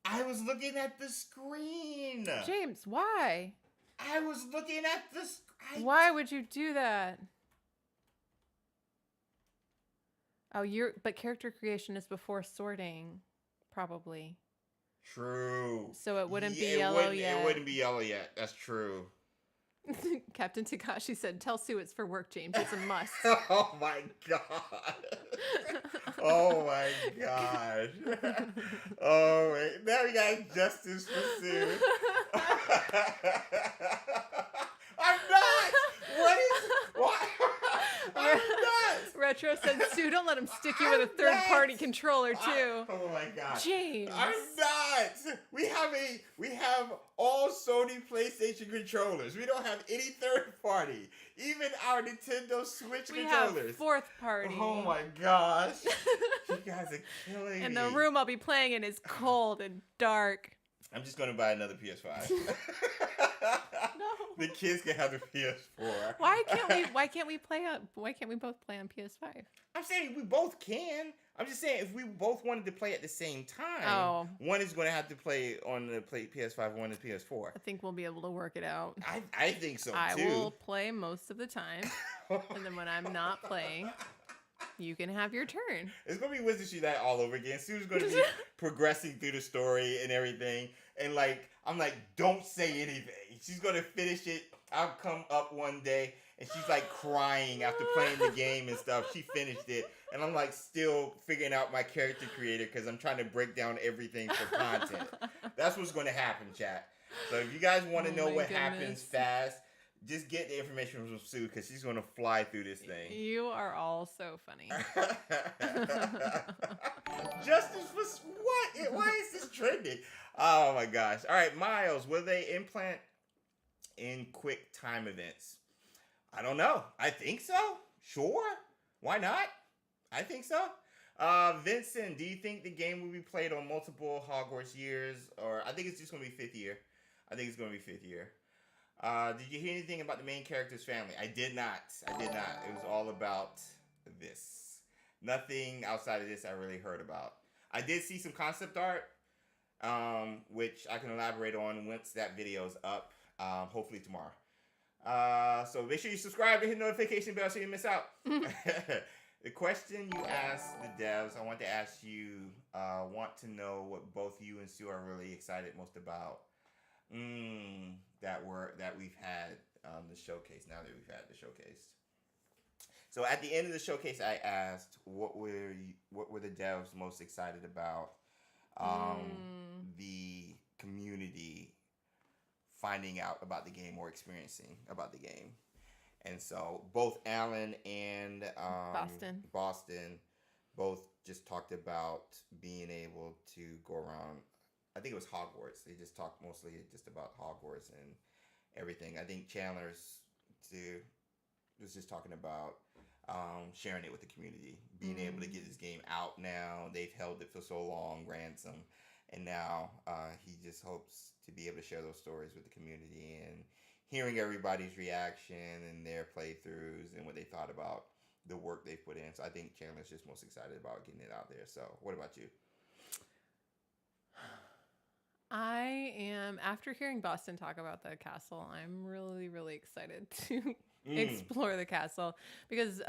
I was looking at the screen. James, why? I was looking at the screen. Why would you do that? Oh, but character creation is before sorting, probably. True. So it wouldn't be yellow yet. It wouldn't be yellow yet. That's true. Captain Takashi said, "Tell Sue it's for work, James. It's a must." Oh my god. Oh my god. Oh wait. Now we got justice for Sue. I'm not. Why? I'm not. Retro said, "Sue, don't let him stick you with a third-party controller too." Oh my god. James. I'm not. We have all Sony PlayStation controllers. We don't have any third party. Even our Nintendo Switch controllers. We have fourth party. Oh my gosh. You guys are killing me. And the room I'll be playing in is cold and dark. I'm just gonna buy another PS5. No. The kids can have the PS4. Why can't we both play on PS5? I'm saying we both can. I'm just saying if we both wanted to play at the same time, one is going to have to play on the PS5, one is PS4. I think we'll be able to work it out. I think so too. I will play most of the time, and then when I'm not playing, you can have your turn. It's going to be Wizardry that all over again. Sue's going to be progressing through the story and everything, and I'm like, don't say anything. She's going to finish it. I'll come up one day, and she's like crying after playing the game and stuff. She finished it, and I'm like still figuring out my character creator because I'm trying to break down everything for content. That's what's going to happen, chat. So if you guys want to know what happens fast, just get the information from Sue because she's going to fly through this thing. You are all so funny. Justice for what? Why is this trending? Oh my gosh. All right, Miles, will they implant in quick time events? I don't know. I think so. Sure. Why not? I think so. Vincent, do you think the game will be played on multiple Hogwarts years? Or I think it's just going to be 5th year. I think it's going to be 5th year. Did you hear anything about the main character's family? I did not. It was all about this. Nothing outside of this I really heard about. I did see some concept art, which I can elaborate on once that video is up, hopefully tomorrow. So make sure you subscribe and hit the notification bell so you miss out. The question you asked the devs, I want to ask you, want to know what both you and Sue are really excited most about. That we've had the showcase. Now that we've had the showcase. So at the end of the showcase, I asked what were the devs most excited about. The community finding out about the game or experiencing about the game. And so both Alan and Boston both just talked about being able to go around. I think it was Hogwarts. They just talked mostly just about Hogwarts and everything. I think Chandler's was just talking about sharing it with the community, being able to get this game out now. They've held it for so long, ransom, and now he just hopes to be able to share those stories with the community and hearing everybody's reaction and their playthroughs and what they thought about the work they put in. So I think Chandler's just most excited about getting it out there. So what about you? I am, after hearing Boston talk about the castle, I'm really, really excited to explore the castle because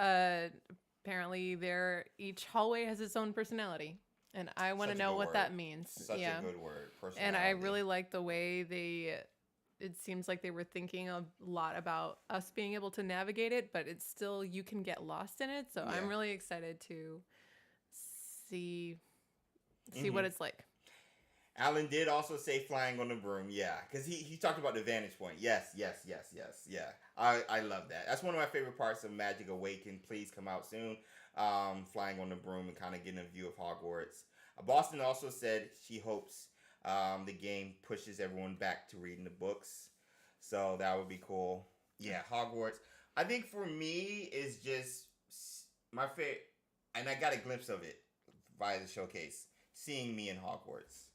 apparently each hallway has its own personality. And I want to know what that means. Such a good word. Personality. And I really like the way it seems like they were thinking a lot about us being able to navigate it, but it's still, you can get lost in it. So I'm really excited to see what it's like. Alan did also say flying on the broom, because he talked about the vantage point. Yes. I love that. That's one of my favorite parts of Magic Awakened. Please come out soon. Flying on the broom and kind of getting a view of Hogwarts. Boston also said she hopes the game pushes everyone back to reading the books. So that would be cool. Yeah, Hogwarts. I think for me is just my favorite, and I got a glimpse of it via the showcase. Seeing me in Hogwarts.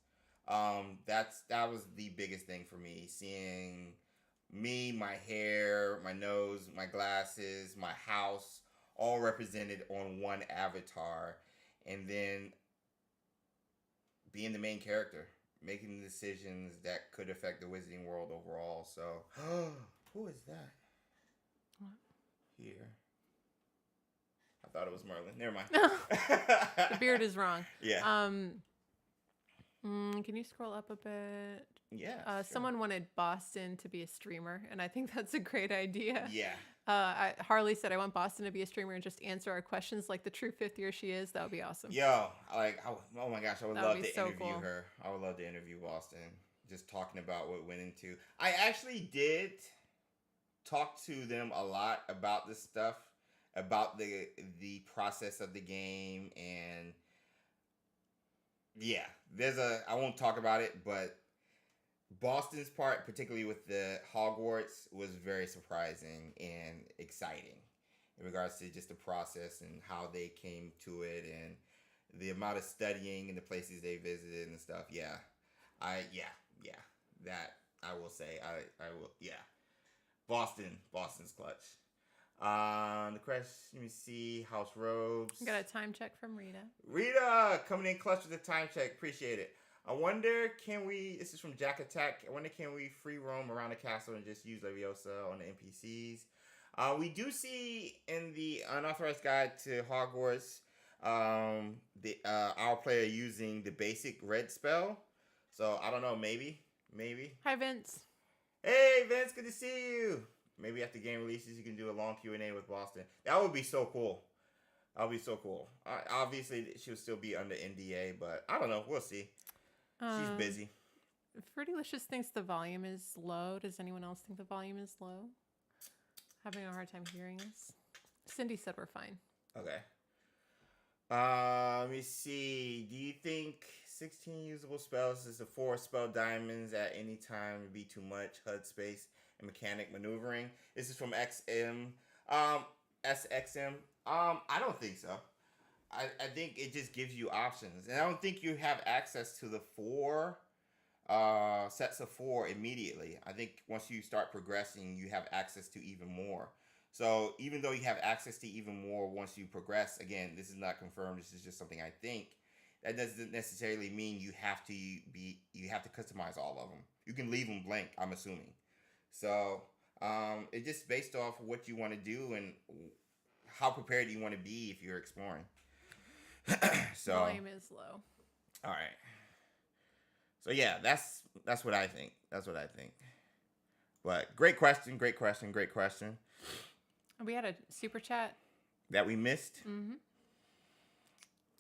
That was the biggest thing for me. Seeing me, my hair, my nose, my glasses, my house, all represented on one avatar, and then being the main character, making decisions that could affect the wizarding world overall. So, who is that? What? Here. I thought it was Merlin. Never mind. The beard is wrong. Yeah. Can you scroll up a bit? Yeah. Sure. Someone wanted Boston to be a streamer, and I think that's a great idea. Yeah. Harley said, I want Boston to be a streamer and just answer our questions like the true fifth year she is. That would be awesome. Yo, oh my gosh, I would love to interview cool. her. I would love to interview Boston. Just talking about what went into. I actually did talk to them a lot about this stuff, about the process of the game, and yeah, I won't talk about it, but Boston's part, particularly with the Hogwarts, was very surprising and exciting in regards to just the process and how they came to it and the amount of studying and the places they visited and stuff. Yeah. That I will say. I will. Yeah. Boston's clutch. The question, let me see. House robes. I got a time check from Rita. Rita coming in clutch with a time check. Appreciate it. I wonder, this is from Jack Attack. I wonder, can we free roam around the castle and just use Leviosa on the NPCs? We do see in the unauthorized guide to Hogwarts, our player using the basic red spell. So I don't know, maybe. Hi, Vince. Hey, Vince, good to see you. Maybe after game releases, you can do a long Q&A with Boston. That would be so cool. That would be so cool. Obviously, she'll still be under NDA, but I don't know. We'll see. She's busy. Fruitylicious thinks the volume is low. Does anyone else think the volume is low? Having a hard time hearing us. Cindy said we're fine. Okay. Let me see. Do you think 16 usable spells is a 4 spell diamonds at any time would be too much HUD space and mechanic maneuvering? This is from XM. SXM. I don't think so. I think it just gives you options. And I don't think you have access to the 4 sets of 4 immediately. I think once you start progressing, you have access to even more. So even though you have access to even more once you progress, again, this is not confirmed. This is just something I think. That doesn't necessarily mean you have to customize all of them. You can leave them blank, I'm assuming. So it's just based off what you want to do and how prepared you want to be if you're exploring. So volume is low. All right. So yeah, that's what I think. But great question. We had a super chat that we missed. Mm-hmm.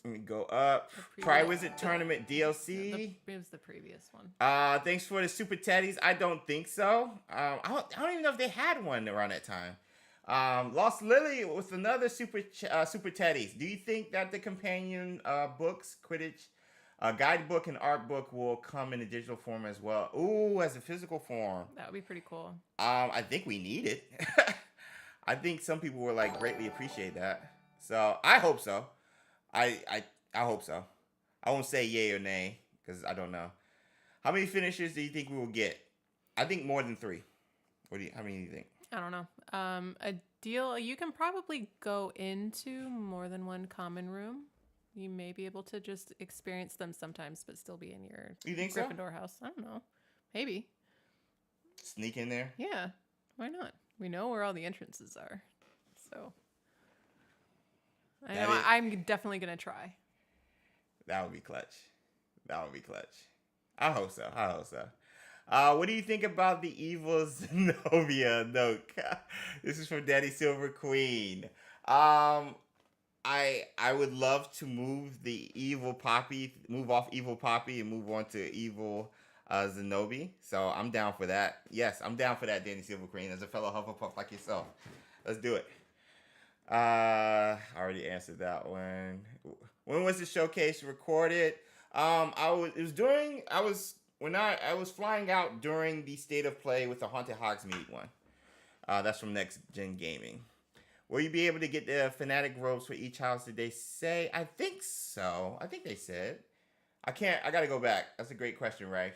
Let me go up. Triwizard Tournament DLC. It was the previous one. Thanks for the super teddies. I don't think so. I don't even know if they had one around that time. Lost Lily with another super teddies. Do you think that the companion books, Quidditch guidebook and art book, will come in a digital form as well? Ooh, as a physical form. That would be pretty cool. I think we need it. I think some people will greatly appreciate that. So I hope so. I hope so. I won't say yay or nay because I don't know. How many finishers do you think we will get? I think more than 3. How many do you think? I don't know. A deal, you can probably go into more than one common room. You may be able to just experience them sometimes, but still be in your Gryffindor house. I don't know. Maybe. Sneak in there? Yeah. Why not? We know where all the entrances are. So I'm definitely going to try. That would be clutch. I hope so. What do you think about the evil Zenobia note? This is from Daddy Silver Queen. I would love to move the evil Poppy, move off evil Poppy and move on to evil Zenobia. So I'm down for that. Yes, I'm down for that, Danny Silver Queen, as a fellow Hufflepuff like yourself. Let's do it. I already answered that one. When was the showcase recorded? I was flying out during the State of Play with the Haunted Hogsmeade one. That's from Next Gen Gaming. Will you be able to get the Fanatic robes for each house? Did they say? I think so. I think they said. I gotta go back. That's a great question, Rafe.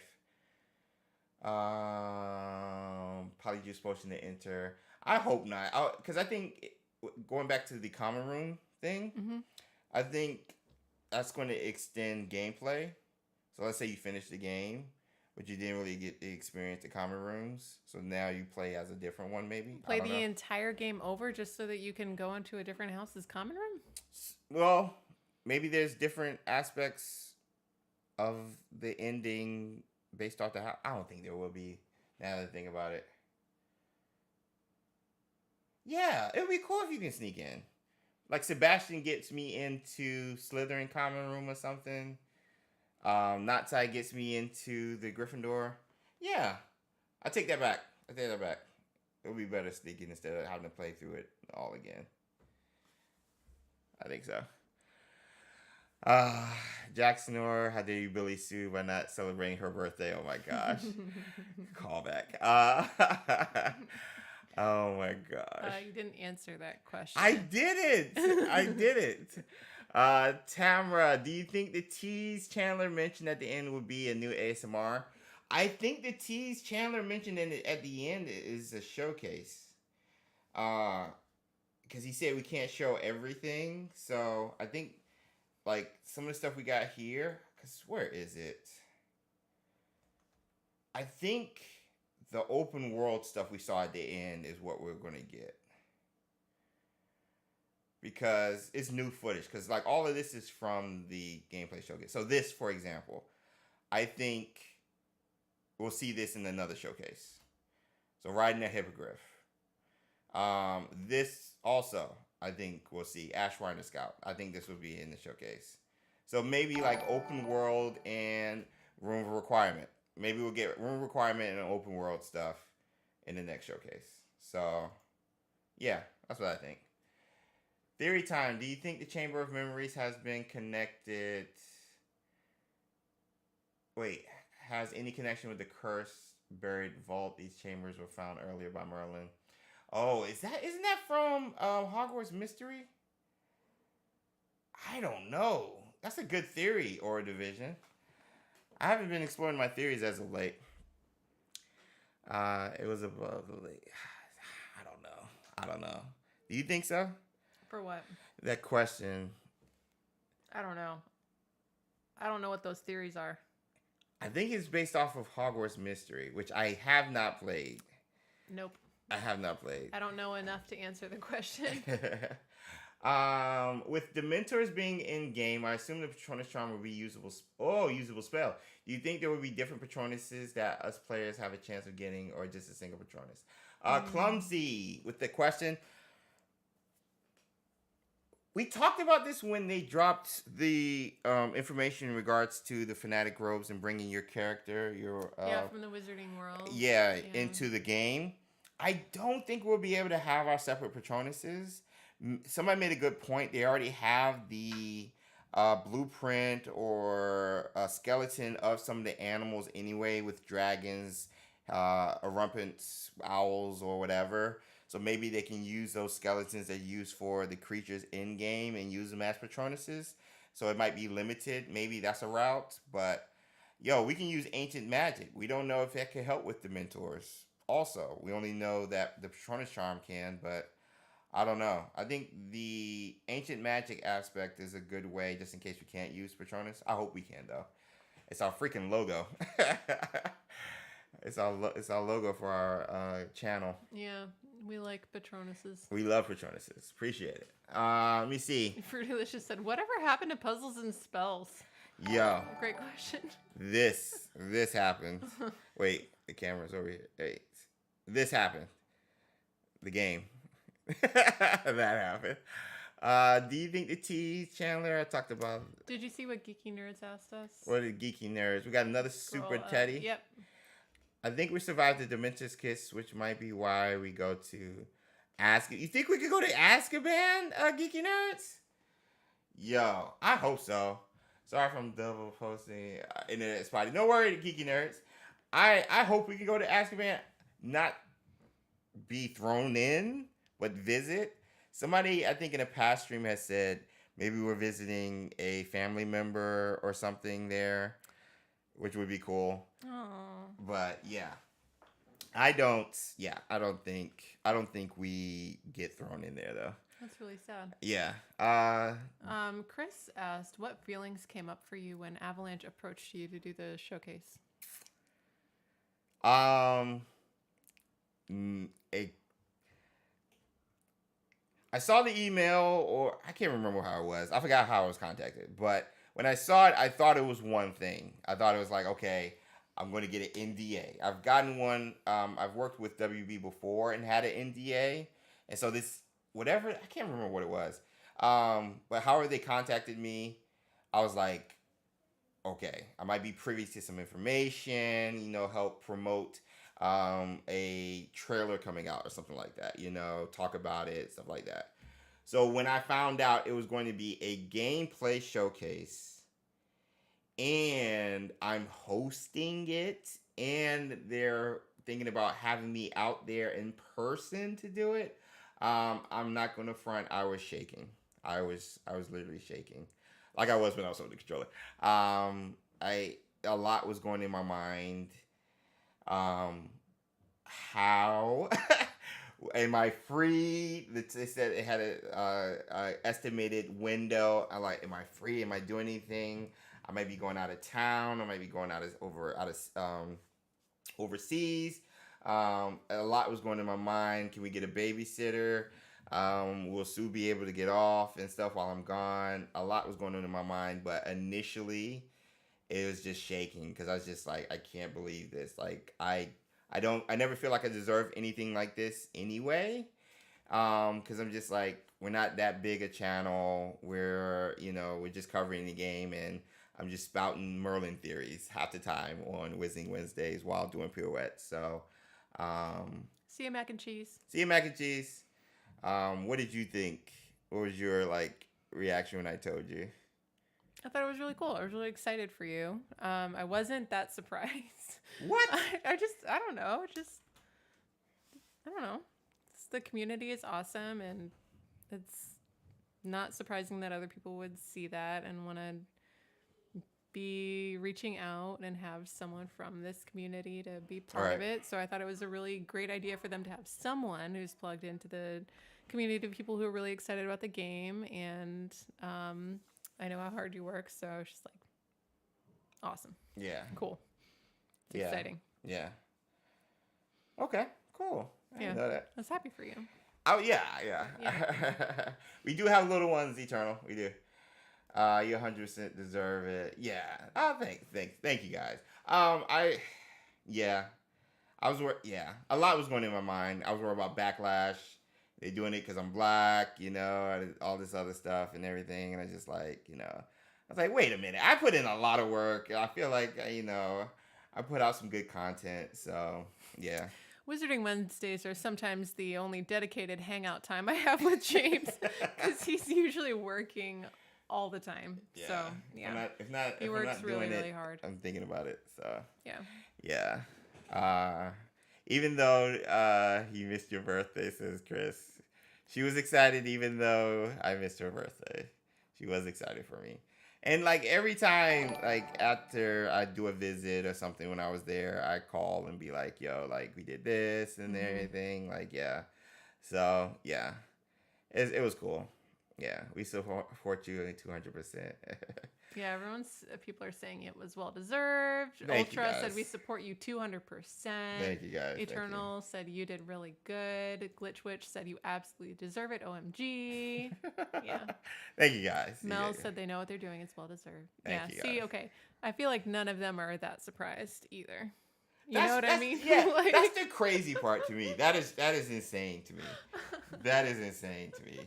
Polyjuice potion to enter. I hope not. Because I think going back to the common room thing, I think that's going to extend gameplay. So let's say you finish the game, but you didn't really get to experience the common rooms. So now you play as a different one, maybe. Play the entire game over just so that you can go into a different house's common room? Well, maybe there's different aspects of the ending based off the house. I don't think there will be, now that I think about it. Yeah, it would be cool if you can sneak in. Like Sebastian gets me into Slytherin common room or something. Natsai gets me into the Gryffindor. Yeah, I take that back. It would be better sneaking instead of having to play through it all again. I think so. Jackson or how dare you Billy Sue by not celebrating her birthday? Oh my gosh. Callback. Oh my gosh. You didn't answer that question. I did it. Tamara, do you think the tease Chandler mentioned at the end would be a new ASMR? I think the tease Chandler mentioned at the end is a showcase. Because he said we can't show everything. So I think like some of the stuff we got here, because where is it? I think the open world stuff we saw at the end is what we're going to get. Because it's new footage. Because like all of this is from the gameplay showcase. So this, for example, I think we'll see this in another showcase. So riding a hippogriff. This also, I think we'll see. Ashwire Scout. I think this will be in the showcase. So maybe like open world and room of requirement. Maybe we'll get room requirement and open world stuff in the next showcase. So, yeah, that's what I think. Theory time. Do you think the Chamber of Memories has been connected? Wait, has any connection with the cursed buried vault? These chambers were found earlier by Merlin. Oh, isn't that from Hogwarts Mystery? I don't know. That's a good theory, Aura Division. I haven't been exploring my theories as of late. It was above the late. I don't know. Do you think so? For what? That question. I don't know. I don't know what those theories are. I think it's based off of Hogwarts Mystery, which I have not played. Nope. I have not played. I don't know enough to answer the question. With Dementors being in game, I assume the Patronus Charm will be usable spell. Do you think there will be different Patronuses that us players have a chance of getting, or just a single Patronus? Clumsy with the question. We talked about this when they dropped the information in regards to the Fanatic robes and bringing your character, from the Wizarding World. Yeah, into the game. I don't think we'll be able to have our separate Patronuses. Somebody made a good point. They already have the blueprint or a skeleton of some of the animals anyway, with dragons, rampant owls, or whatever. So maybe they can use those skeletons they use for the creatures in game and use them as Patronuses. So it might be limited. Maybe that's a route. But we can use ancient magic. We don't know if that can help with Dementors. Also, we only know that the Patronus Charm can, but I don't know. I think the ancient magic aspect is a good way, just in case we can't use Patronus. I hope we can, though. It's our freaking logo. It's our logo for our channel. Yeah, we like Patronuses. We love Patronuses. Appreciate it. Let me see. Fruitylicious said, "Whatever happened to puzzles and spells?" Yo. Great question. This happened. Wait, the camera's over here. Wait. This happened. The game. That happened. Do you think the tease, Chandler, I talked about? Did you see what Geeky Nerds asked us? What are the Geeky Nerds? We got another Super Teddy. Yep. I think we survived the Dementor's Kiss, which might be why we go to Azkaban. You think we could go to Azkaban, Geeky Nerds? Yo, I hope so. Sorry if I'm double posting internet spotty. No worry, geeky nerds. I hope we can go to Azkaban, not be thrown in, but visit. Somebody, I think in a past stream has said maybe we're visiting a family member or something there, which would be cool. Oh. But yeah. I don't think we get thrown in there though. That's really sad. Yeah. Chris asked, what feelings came up for you when Avalanche approached you to do the showcase? I saw the email, or I can't remember how it was. I forgot how I was contacted. But when I saw it, I thought it was one thing. I thought it was like, okay, I'm going to get an NDA. I've gotten one. I've worked with WB before and had an NDA. And so this, whatever, I can't remember what it was. But however they contacted me, I was like, okay, I might be privy to some information, help promote a trailer coming out or something like that, talk about it, stuff like that. So when I found out it was going to be a gameplay showcase and I'm hosting it and they're thinking about having me out there in person to do it, I'm not going to front. I was shaking. I was literally shaking. Like I was when I was holding the controller. A lot was going in my mind. How am I free? They said it had a estimated window. I'm like, am I free? Am I doing anything? I might be going out of town. I might be going overseas. A lot was going in my mind. Can we get a babysitter? Will Sue be able to get off and stuff while I'm gone? A lot was going on in my mind, but initially it was just shaking because I was just like, I can't believe this. Like I never feel like I deserve anything like this anyway. Because I'm just like, we're not that big a channel. We're just covering the game and I'm just spouting Merlin theories half the time on Whizzing Wednesdays while doing pirouettes. So, see you, mac and cheese. See you, mac and cheese. What did you think? What was your reaction when I told you? I thought it was really cool. I was really excited for you. I wasn't that surprised. What? I don't know. I don't know. The community is awesome, and it's not surprising that other people would see that and want to be reaching out and have someone from this community to be part of it. So I thought it was a really great idea for them to have someone who's plugged into the community of people who are really excited about the game. And I know how hard you work, so I was just like, awesome. Yeah. Cool. It's exciting. Yeah. Okay, cool. I didn't know that. I was happy for you. Oh, yeah. We do have little ones, Eternal. We do. You 100% deserve it. Yeah. Oh, thank you guys. A lot was going in my mind. I was worried about backlash. They doing it because I'm black, all this other stuff and everything. And I just I was like, wait a minute. I put in a lot of work. I feel like, I put out some good content. So, yeah. Wizarding Wednesdays are sometimes the only dedicated hangout time I have with James because he's usually working all the time. Yeah. So, yeah. He works really hard. I'm thinking about it. So, yeah. Even though you missed your birthday, says Chris. She was excited even though I missed her birthday. She was excited for me. And every time, after I do a visit or something when I was there, I call and be like, yo, we did this and everything. So, yeah. It was cool. Yeah, we support you 200%. Yeah, people are saying it was well deserved. Thank Ultra you guys. Said we support you 200%. Thank you guys. Eternal said you did really good. Glitch Witch said you absolutely deserve it. OMG. Yeah. Thank you guys. Mel said they know what they're doing. It's well deserved. Thank you See, guys. okay. I feel like none of them are that surprised either. You know what I mean? Yeah, that's the crazy part to me. That is insane to me. That is insane to me.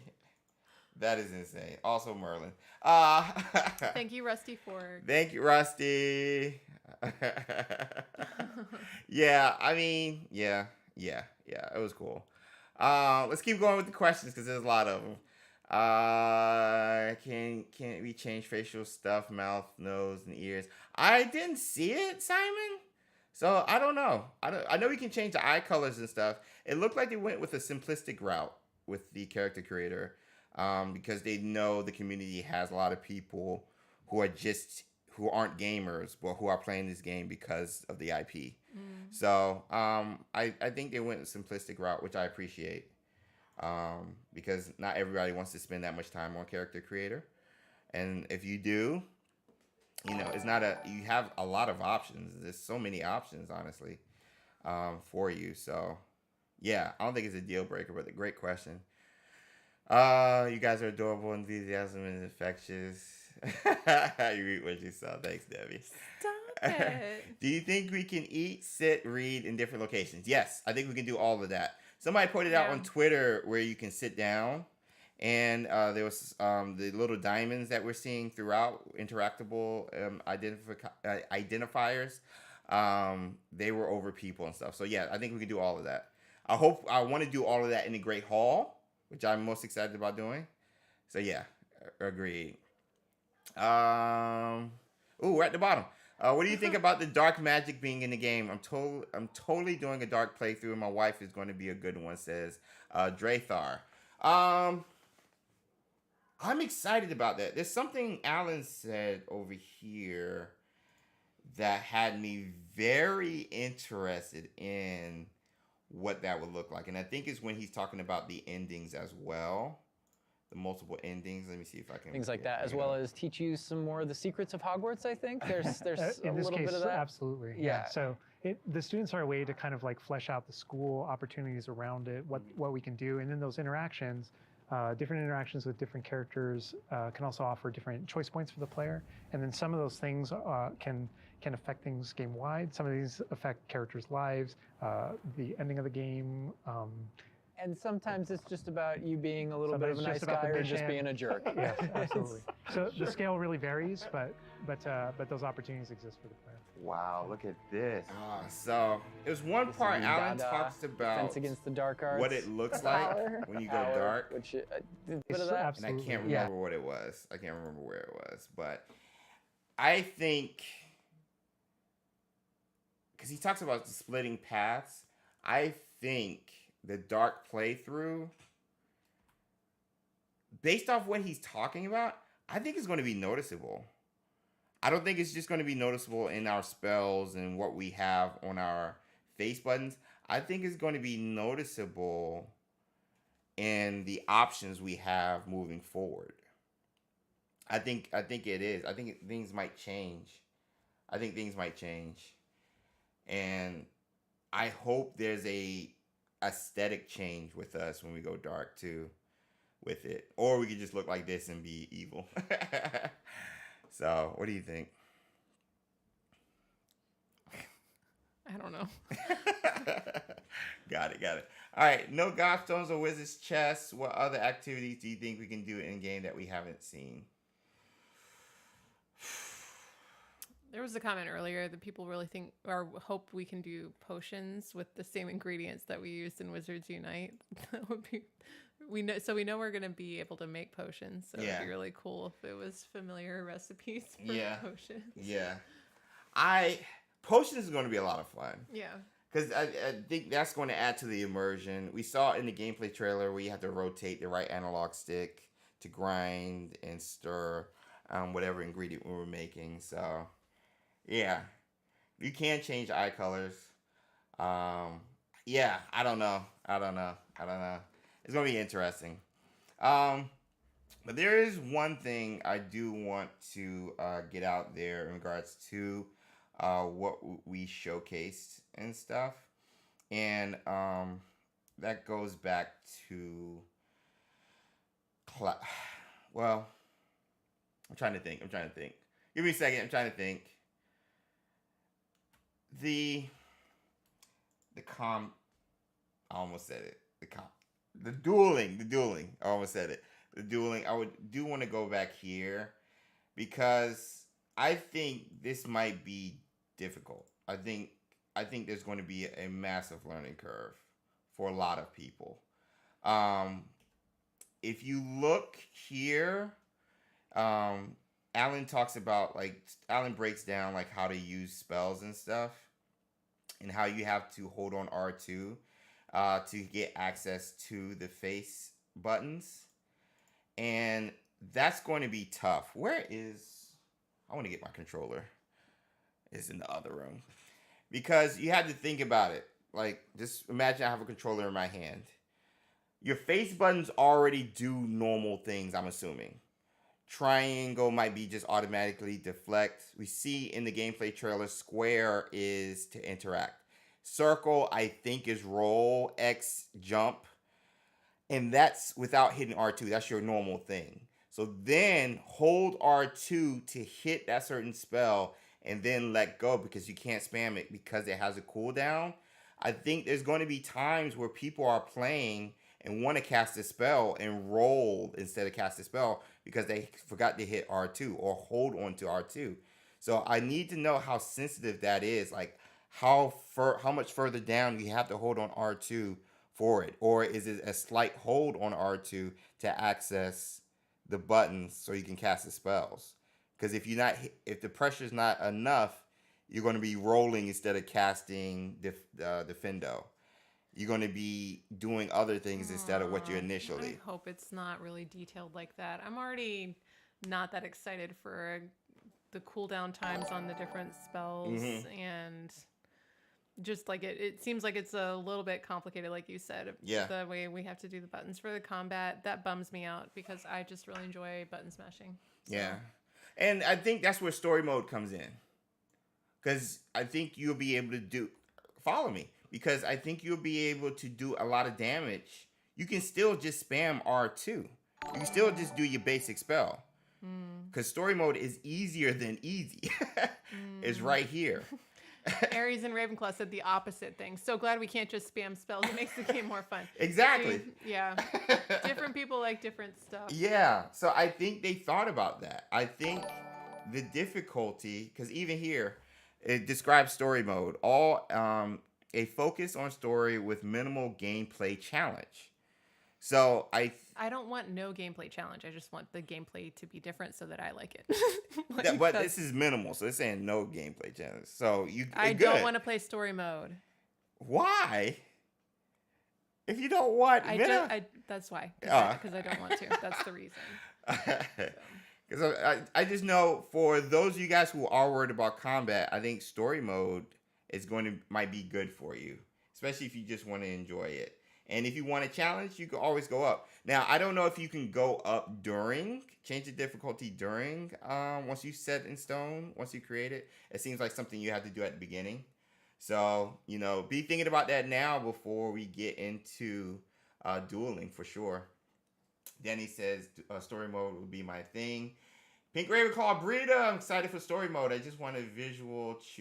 That is insane. Also, Merlin. Thank you, Rusty Ford. Thank you, Rusty. Yeah, I mean, yeah. It was cool. Let's keep going with the questions because there's a lot of them. Can't we change facial stuff, mouth, nose, and ears? I didn't see it, Simon. So I don't know. I know we can change the eye colors and stuff. It looked like they went with a simplistic route with the character creator, because they know the community has a lot of people who aren't gamers, but who are playing this game because of the IP. So I think they went a simplistic route, which I appreciate, because not everybody wants to spend that much time on character creator, and if you do, it's not you have a lot of options. There's so many options, honestly, for you. So yeah, I don't think it's a deal breaker, but a great question. You guys are adorable, enthusiastic, and infectious. You read what you saw. Thanks, Debbie. Stop it. Do you think we can eat, sit, read in different locations? Yes, I think we can do all of that. Somebody pointed out on Twitter where you can sit down, and there was the little diamonds that we're seeing throughout, interactable identifiers. They were over people and stuff. So yeah, I think we can do all of that. I want to do all of that in the Great Hall, which I'm most excited about doing. So yeah, agreed. We're at the bottom. What do you think about the dark magic being in the game? I'm totally doing a dark playthrough, and my wife is going to be a good one, says Drathar. I'm excited about that. There's something Alan said over here that had me very interested in what that would look like. And I think it's when he's talking about the endings as well. The multiple endings. Let me see if I can... Things like that, as well as teach you some more of the secrets of Hogwarts, I think. There's a little bit of that. Absolutely. Yeah. So the students are a way to kind of like flesh out the school opportunities around it, what we can do. And then those interactions, different interactions with different characters can also offer different choice points for the player. And then some of those things can affect things game-wide. Some of these affect characters' lives, the ending of the game. And sometimes it's just about you being a little bit of a nice guy or just being a jerk. Yes, absolutely. So the scale really varies, but those opportunities exist for the player. Wow, look at this. So there's one part Alan talks about Defense Against the Dark Arts. what it looks like when you go dark. Which bit of that. And I can't remember what it was. I can't remember where it was, but I think because he talks about the splitting paths, I think the dark playthrough, based off what he's talking about, I think it's going to be noticeable. I don't think it's just going to be noticeable in our spells and what we have on our face buttons. I think it's going to be noticeable in the options we have moving forward. I think it is. I think things might change. And I hope there's a aesthetic change with us when we go dark too with it, or we could just look like this and be evil. So what do you think? I don't know. Got it. All right, no gobstones or wizard's chess. What other activities do you think we can do in game that we haven't seen? There was a comment earlier that people really think or hope we can do potions with the same ingredients that we used in Wizards Unite. That would be, we know we're gonna be able to make potions, so it'd be really cool if it was familiar recipes for potions. Yeah, potions is going to be a lot of fun. Yeah, because I think that's going to add to the immersion. We saw in the gameplay trailer where you have to rotate the right analog stick to grind and stir whatever ingredient we were making. So. Yeah, you can change eye colors. Yeah, I don't know. It's gonna be interesting. But there is one thing I do want to get out there in regards to what we showcased and stuff, and that goes back to well, I'm trying to think. Give me a second. I'm trying to think. I almost said it. The dueling. I almost said it. The dueling. I do want to go back here because I think this might be difficult. I think there's going to be a massive learning curve for a lot of people. if you look here, Alan talks about Alan breaks down like how to use spells and stuff, and how you have to hold on R2 to get access to the face buttons, and that's going to be tough. I want to get my controller. It's in the other room, because you have to think about it. Like, just imagine I have a controller in my hand. Your face buttons already do normal things, I'm assuming. Triangle might be just automatically deflect. We see in the gameplay trailer, square is to interact. Circle, I think, is roll. X, jump. And that's without hitting R2. That's your normal thing. So then hold R2 to hit that certain spell and then let go, because you can't spam it because it has a cooldown. I think there's going to be times where people are playing and want to cast a spell and roll instead of cast a spell because they forgot to hit R2 or hold on to R2. So I need to know how sensitive that is. Like, how much further down you have to hold on R2 for it, or is it a slight hold on R2 to access the buttons so you can cast the spells? Because if the pressure's not enough, you're going to be rolling instead of casting Defendo. You're going to be doing other things instead of what you initially. I hope it's not really detailed like that. I'm already not that excited for the cooldown times on the different spells, and just like it seems like it's a little bit complicated, like you said. Yeah. The way we have to do the buttons for the combat, that bums me out because I just really enjoy button smashing. So. Yeah. And I think that's where story mode comes in. Because I think you'll be able to follow me. Because I think you'll be able to do a lot of damage. You can still just spam R2. You can still just do your basic spell. Because story mode is easier than easy. It's right here. Aries and Ravenclaw said the opposite thing. So glad we can't just spam spells. It makes the game more fun. Exactly. Yeah. Different people like different stuff. Yeah. So I think they thought about that. I think the difficulty, because even here, it describes story mode. A focus on story with minimal gameplay challenge. So I don't want no gameplay challenge. I just want the gameplay to be different so that I like it. But this is minimal, so it's saying no gameplay challenge. So I don't want to play story mode. Why? If you don't want, that's why. Because I don't want to. That's the reason. Because I just know for those of you guys who are worried about combat, I think story mode might be good for you, especially if you just want to enjoy it. And if you want a challenge, you can always go up. Now, I don't know if you can go up change the difficulty during, once you set in stone, once you create it. It seems like something you have to do at the beginning. So, be thinking about that now before we get into dueling for sure. Danny says story mode will be my thing. Pink Ravenclaw Brita, I'm excited for story mode. I just want to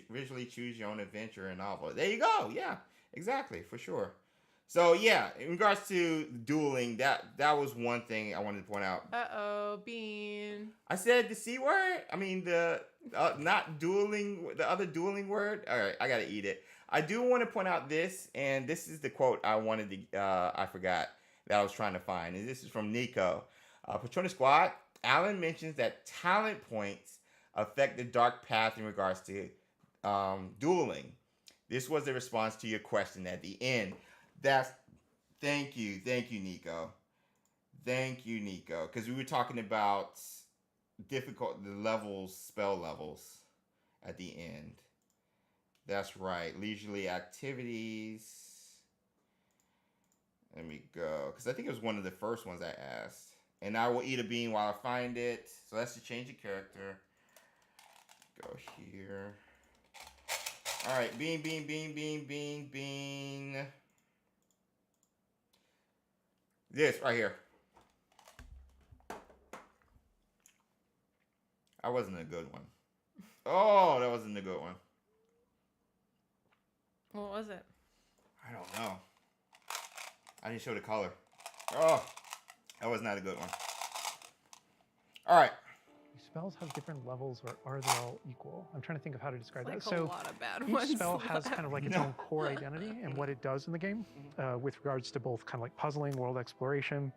visually choose your own adventure and novel. There you go. Yeah, exactly, for sure. So yeah, in regards to dueling, that was one thing I wanted to point out. Bean. I said the C word. I mean the not dueling, the other dueling word. All right, I gotta eat it. I do want to point out this, and this is the quote I wanted to. I forgot that I was trying to find, and this is from Nico. Patronus Squad. Alan mentions that talent points affect the dark path in regards to dueling. This was the response to your question at the end. Thank you, Nico. Thank you, Nico. Because we were talking about spell levels at the end. That's right. Leisurely activities. Let me go. Because I think it was one of the first ones I asked. And I will eat a bean while I find it. So that's to change the character. Go here. All right. Bean. This right here. That wasn't a good one. Oh, that wasn't a good one. What was it? I don't know. I didn't show the color. Oh, that was not a good one. All right. Spells have different levels, or are they all equal? I'm trying to think of how to describe that. So a lot of bad each ones. spell has kind of like its own core identity and what it does in the game with regards to both kind of like puzzling, world exploration.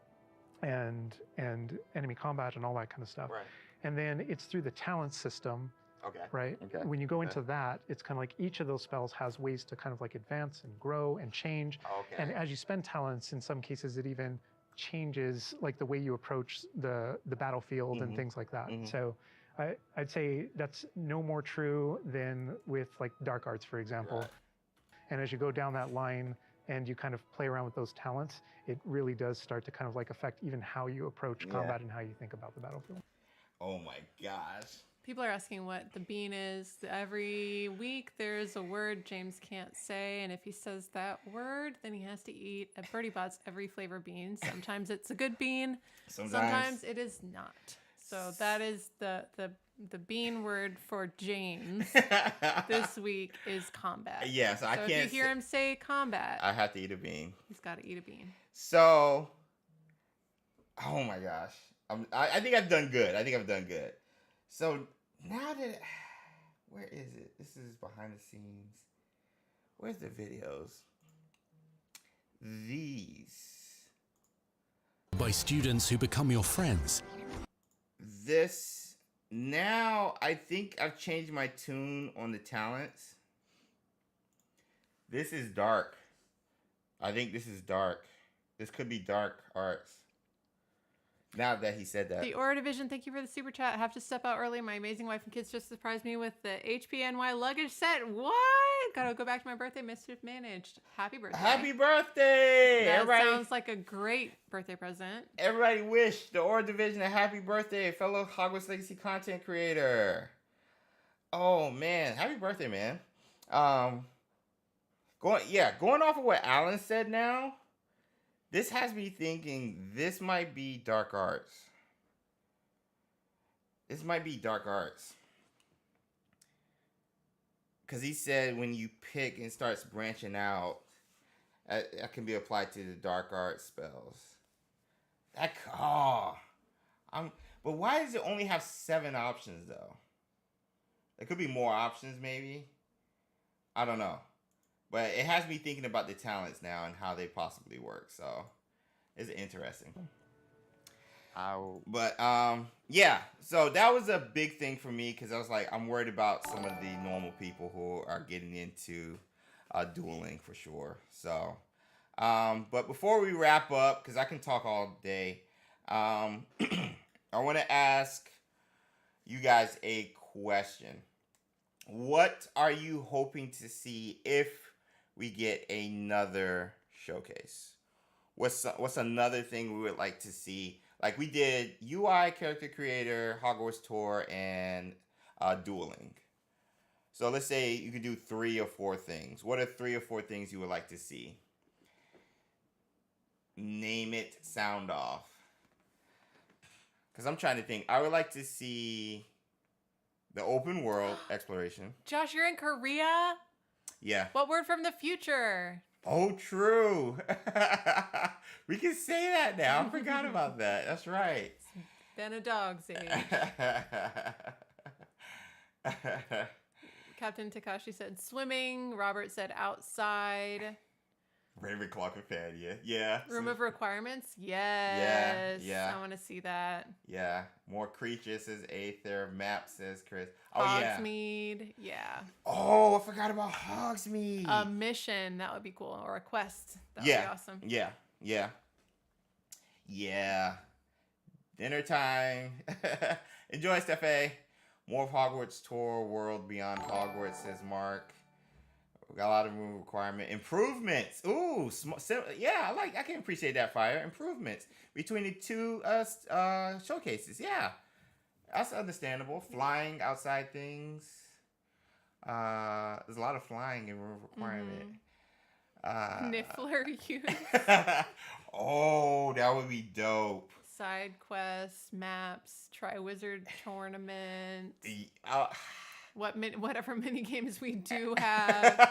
and enemy combat and all that kind of stuff. Right. And then it's through the talent system. Okay. Right? Okay. When you go into that, it's kind of like each of those spells has ways to kind of like advance and grow and change. Okay. And as you spend talents, in some cases, it even changes like the way you approach the battlefield and things like that. So I'd say that's no more true than with like dark arts, for example. Right. And as you go down that line and you kind of play around with those talents, it really does start to kind of like affect even how you approach combat and how you think about the battlefield. Oh my gosh. People are asking what the bean is. Every week there's a word James can't say, and if he says that word, then he has to eat at Birdie Bot's every flavor bean. Sometimes it's a good bean, sometimes it is not. So that is the bean word for James this week is combat. Yeah, so I can't. If you hear him say combat, I have to eat a bean. He's got to eat a bean. So, oh my gosh, I think I've done good. So now that, where is it? This is behind the scenes. Where's the videos? These. By students who become your friends. This, now I think I've changed my tune on the talents. This is dark. I think this is dark. This could be dark arts. Now that he said that. The Aura Division, thank you for the super chat. I have to step out early. My amazing wife and kids just surprised me with the HPNY luggage set. What? Gotta go back to my birthday. Mischief managed. Happy birthday. Happy birthday! That everybody, sounds like a great birthday present. Everybody wish the Aura Division a happy birthday, fellow Hogwarts Legacy content creator. Oh man, happy birthday, man. Going off of what Alan said now. This has me thinking this might be dark arts. This might be dark arts. Because he said when you pick and starts branching out, that can be applied to the dark arts spells. But why does it only have 7 options though? There could be more options maybe. I don't know. But it has me thinking about the talents now and how they possibly work. So it's interesting. Yeah. So that was a big thing for me because I was like, I'm worried about some of the normal people who are getting into dueling for sure. So, but before we wrap up, because I can talk all day, I want to ask you guys a question. What are you hoping to see if we get another showcase? What's another thing we would like to see? Like we did UI, character creator, Hogwarts tour, and dueling. So let's say you could do 3 or 4 things. What are 3 or 4 things you would like to see? Name it, sound off. Because I'm trying to think. I would like to see the open world exploration. Josh, you're in Korea? Yeah. What word from the future? Oh, true. We can say that now. I forgot about that. That's right. It's been a dog's age. Captain Takashi said swimming. Robert said outside. Ravenclaw companion. Yeah. Room of requirements? Yes. Yeah. I want to see that. Yeah. More creatures, says Aether. Map, says Chris. Hogsmeade. Yeah. Oh, I forgot about Hogsmeade. A mission. That would be cool. Or a quest. That would be awesome. Yeah. Dinner time. Enjoy, Steffe. More of Hogwarts tour. World beyond Hogwarts, says Mark. We got a lot of room requirement. Improvements. Ooh, I can appreciate that, Fire. Improvements between the 2 showcases. Yeah, that's understandable. Flying outside things. There's a lot of flying in room requirement. Niffler youth. Oh, that would be dope. Side quests, maps, Triwizard Tournament. Whatever mini games we do have.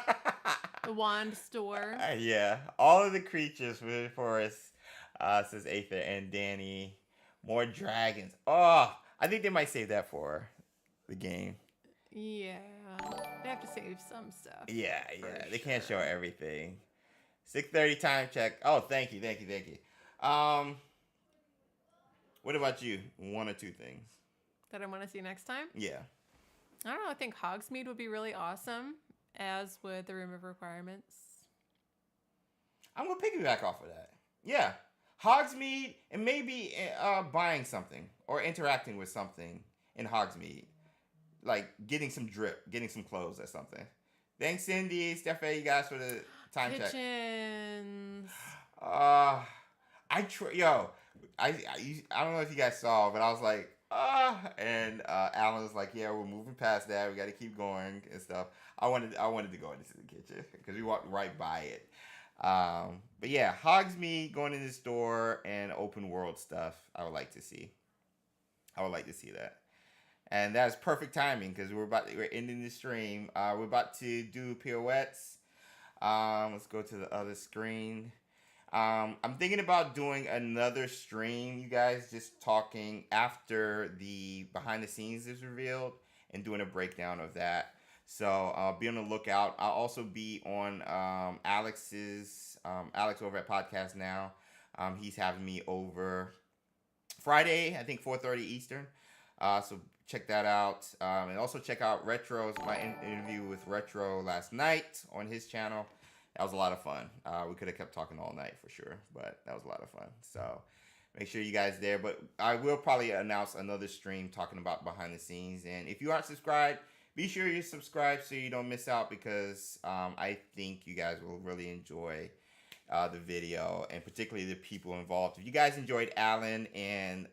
The wand store. Yeah. All of the creatures for us, says Aether and Danny. More dragons. Oh, I think they might save that for the game. Yeah. They have to save some stuff. Yeah. They can't show everything. 6:30 time check. Oh, thank you. What about you? 1 or 2 things that I want to see next time. Yeah. I don't know. I think Hogsmeade would be really awesome, as would the Room of Requirements. I'm gonna piggyback off of that. Yeah, Hogsmeade, and maybe buying something or interacting with something in Hogsmeade, like getting some drip, getting some clothes or something. Thanks, Cindy, Stephanie, you guys for the time check. Kitchens. I don't know if you guys saw, but I was like, and Alan was like, yeah, we're moving past that. We got to keep going and stuff. I wanted to go into the kitchen because we walked right by it. But yeah, Hogsmeade, going in the store, and open world stuff. I would like to see that. And that's perfect timing because we're ending the stream. We're about to do pirouettes. Let's go to the other screen. I'm thinking about doing another stream, you guys, just talking after the behind the scenes is revealed and doing a breakdown of that. So be on the lookout. I'll also be on Alex over at Podcast Now. He's having me over Friday, I think 4:30 Eastern. So check that out. And also check out Retro's, my interview with Retro last night on his channel. That was a lot of fun. We could have kept talking all night for sure, but that was a lot of fun. So make sure you guys there. But I will probably announce another stream talking about behind the scenes. And if you aren't subscribed, be sure you subscribe so you don't miss out, because I think you guys will really enjoy the video, and particularly the people involved. If you guys enjoyed Alan and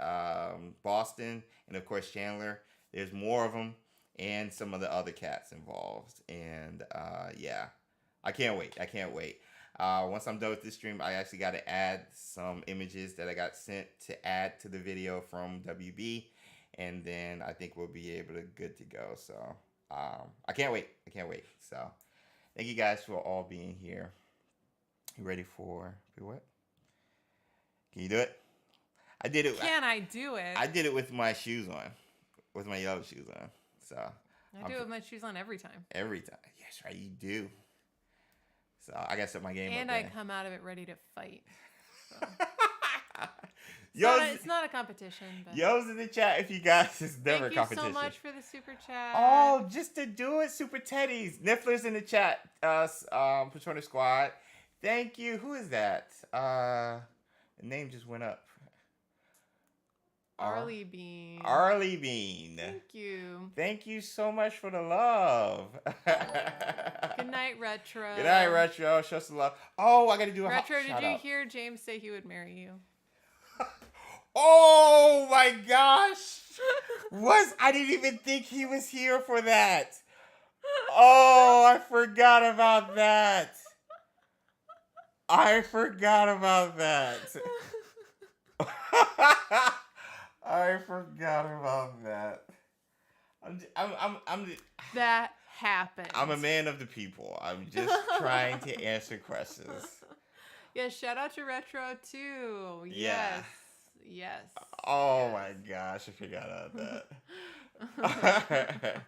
Boston, and of course Chandler, there's more of them, and some of the other cats involved. And yeah, I can't wait. Once I'm done with this stream, I actually got to add some images that I got sent to add to the video from WB, and then I think we'll be good to go. So I can't wait. So thank you guys for all being here. You ready for what? Can you do it? I did it. Can I do it? I did it with my shoes on, with my yellow shoes on. So I do it with my shoes on every time. Every time. Yes, right. You do. So I got to set my game up. And I come out of it ready to fight. So. It's not a competition. But Yo's in the chat if you guys. It's never a competition. Thank you so much for the super chat. Oh, just to do it, Super Teddies. Niffler's in the chat. Patrona Squad. Thank you. Who is that? The name just went up. Arlie Bean. Arlie Bean. Thank you. Thank you so much for the love. Good night, Retro. Good night, Retro. Show some love. Oh, I got to do a Retro, did you hear James say he would marry you? Oh my gosh. I didn't even think he was here for that. Oh, I forgot about that. I forgot about that. That happened. I'm a man of the people. I'm just trying to answer questions. Yeah, shout out to Retro too. Yeah. Yes. Oh my gosh, I forgot about that.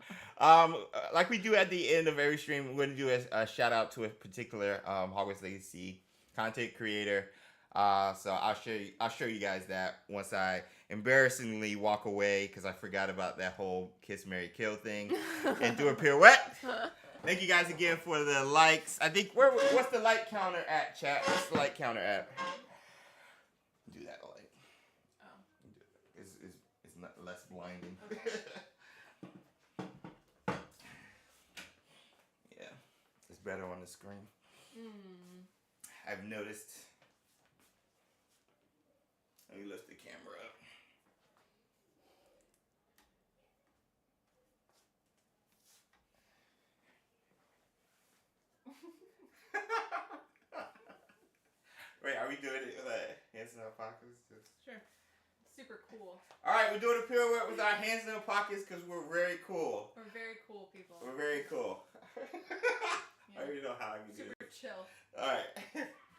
Like we do at the end of every stream, we're gonna do a shout out to a particular Hogwarts Legacy content creator. So I'll show you guys that once I embarrassingly walk away because I forgot about that whole kiss, marry, kill thing and do a pirouette. Thank you guys again for the likes. I think what's the like counter at, chat? What's the like counter at? Do that light. Oh. It's not less blinding. Okay. Yeah, it's better on the screen. I've noticed. Let me lift the camera up. Wait, are we doing it with our hands in our pockets? Sure. Super cool. All right, we're doing a pirouette with our hands in our pockets because we're very cool. We're very cool people. We're very cool. Yeah. I already know how I can do it. Super chill. All right.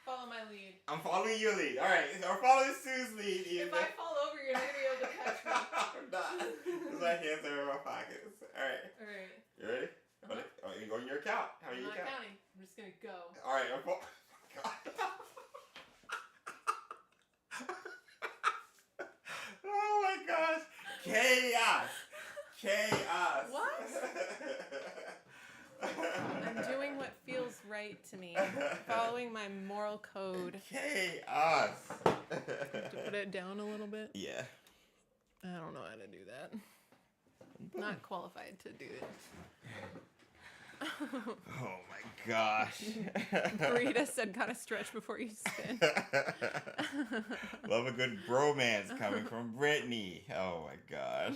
Follow my lead. I'm following your lead. All right, or follow Sue's lead. If I fall over, you're not going to be able to catch me. I'm not. Because my hands are in my pockets. All right. All right. You ready? Uh-huh. You go in your count. How many I'm not count? counting. I'm just going to go. All right. God. Oh Chaos. Chaos. What? I'm doing what feels right to me. Following my moral code. Chaos. To put it down a little bit. Yeah. I don't know how to do that. Not qualified to do it. Oh my gosh. Burrito said gotta stretch before you spin. Love a good bromance coming from Brittany. Oh my gosh.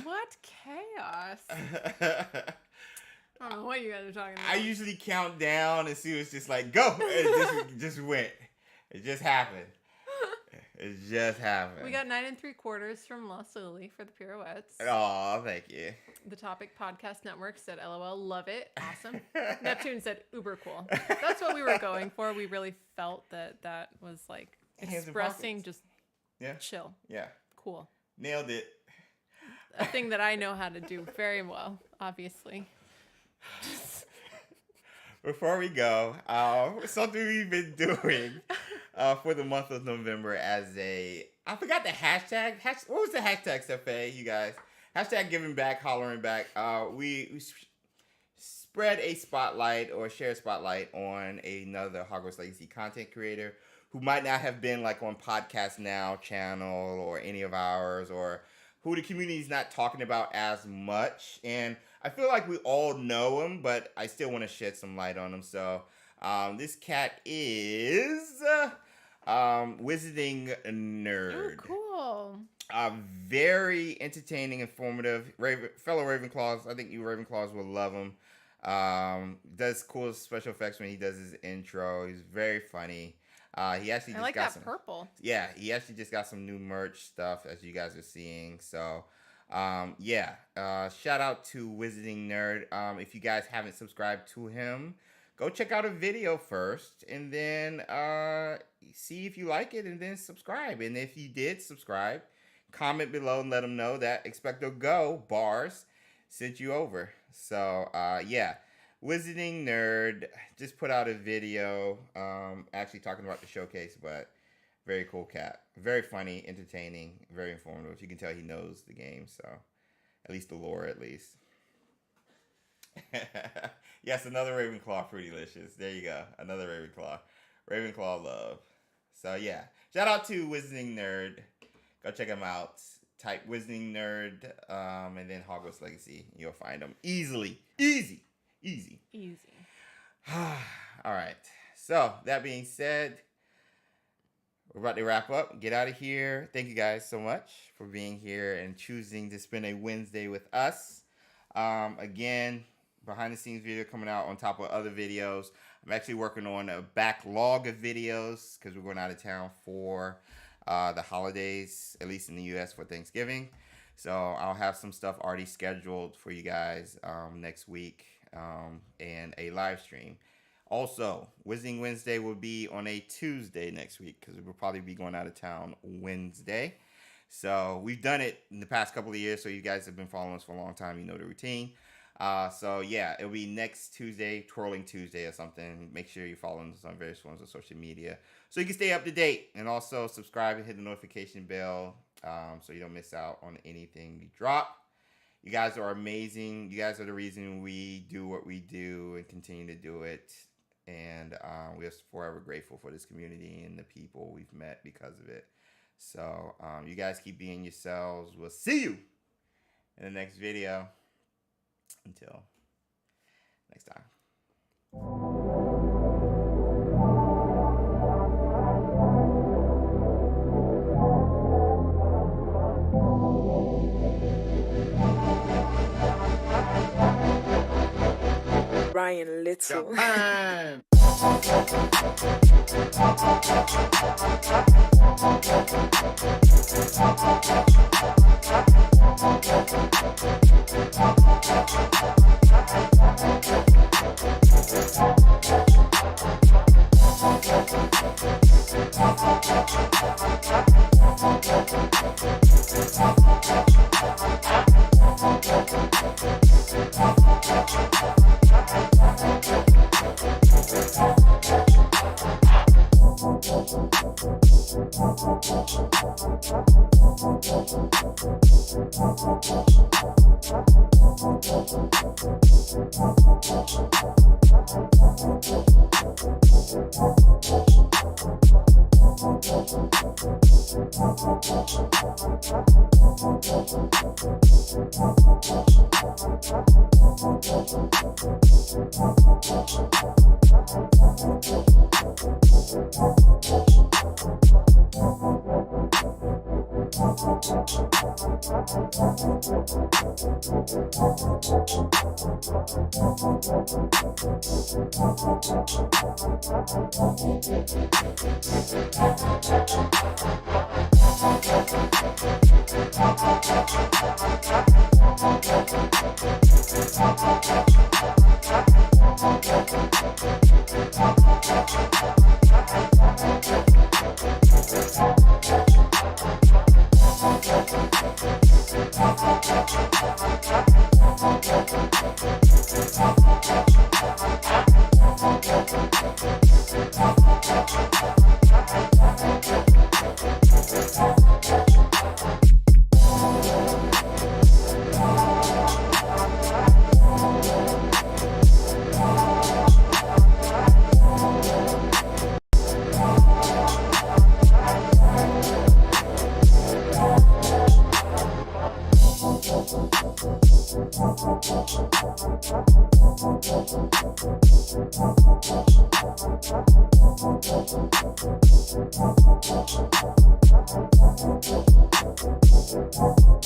What chaos? I don't know what you guys are talking about. I usually count down and see what's just like, go. It just went. It just happened. It just happened. We got 9 3/4 from Lost Lily for the pirouettes. Oh, thank you. The Topic Podcast Network said, LOL, love it. Awesome. Neptune said, uber cool. That's what we were going for. We really felt that was like expressing just chill. Yeah. Cool. Nailed it. A thing that I know how to do very well, obviously. Before we go, something we've been doing for the month of November as I forgot the hashtag. What was the hashtag, Cefe, you guys? Hashtag giving back, hollering back. We spread a spotlight or share a spotlight on another Hogwarts Legacy content creator who might not have been like on Podcast Now channel or any of ours, or who the community is not talking about as much. And I feel like we all know him, but I still want to shed some light on him. So this cat is Wizarding Nerd. Oh, cool. Very entertaining, informative. Fellow Ravenclaws, I think you Ravenclaws will love him. Does cool special effects when he does his intro. He's very funny. He actually I like got that some purple. Yeah, he actually just got some new merch stuff, as you guys are seeing. So, shout out to Wizarding Nerd. If you guys haven't subscribed to him, go check out a video first, and then see if you like it, and then subscribe. And if you did subscribe, comment below and let him know that XpectoGO Bars sent you over. So, Wizarding Nerd just put out a video actually talking about the showcase, but very cool cat. Very funny, entertaining, very informative. You can tell he knows the game, so at least the lore, at least. Yes, another Ravenclaw Fruitylicious. There you go. Another Ravenclaw. Ravenclaw love. So, yeah. Shout out to Wizarding Nerd. Go check him out. Type Wizarding Nerd and then Hogwarts Legacy. You'll find him easily. Easy. All right. So, that being said, we're about to wrap up. Get out of here. Thank you guys so much for being here and choosing to spend a Wednesday with us. Again, behind the scenes video coming out on top of other videos. I'm actually working on a backlog of videos because we're going out of town for the holidays, at least in the U.S. for Thanksgiving. So I'll have some stuff already scheduled for you guys next week and a live stream. Also, Wizarding Wednesday will be on a Tuesday next week because we'll probably be going out of town Wednesday. So we've done it in the past couple of years, so you guys have been following us for a long time. You know the routine. So yeah, it'll be next Tuesday, Twirling Tuesday or something. Make sure you're following us on various forms of social media so you can stay up to date, and also subscribe and hit the notification bell so you don't miss out on anything we drop. You guys are amazing. You guys are the reason we do what we do and continue to do it. And we're forever grateful for this community and the people we've met because of it. So you guys keep being yourselves. We'll see you in the next video. Until next time. Ryan Little. Japan. Thank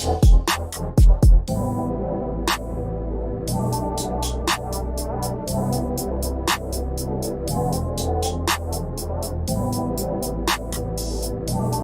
you.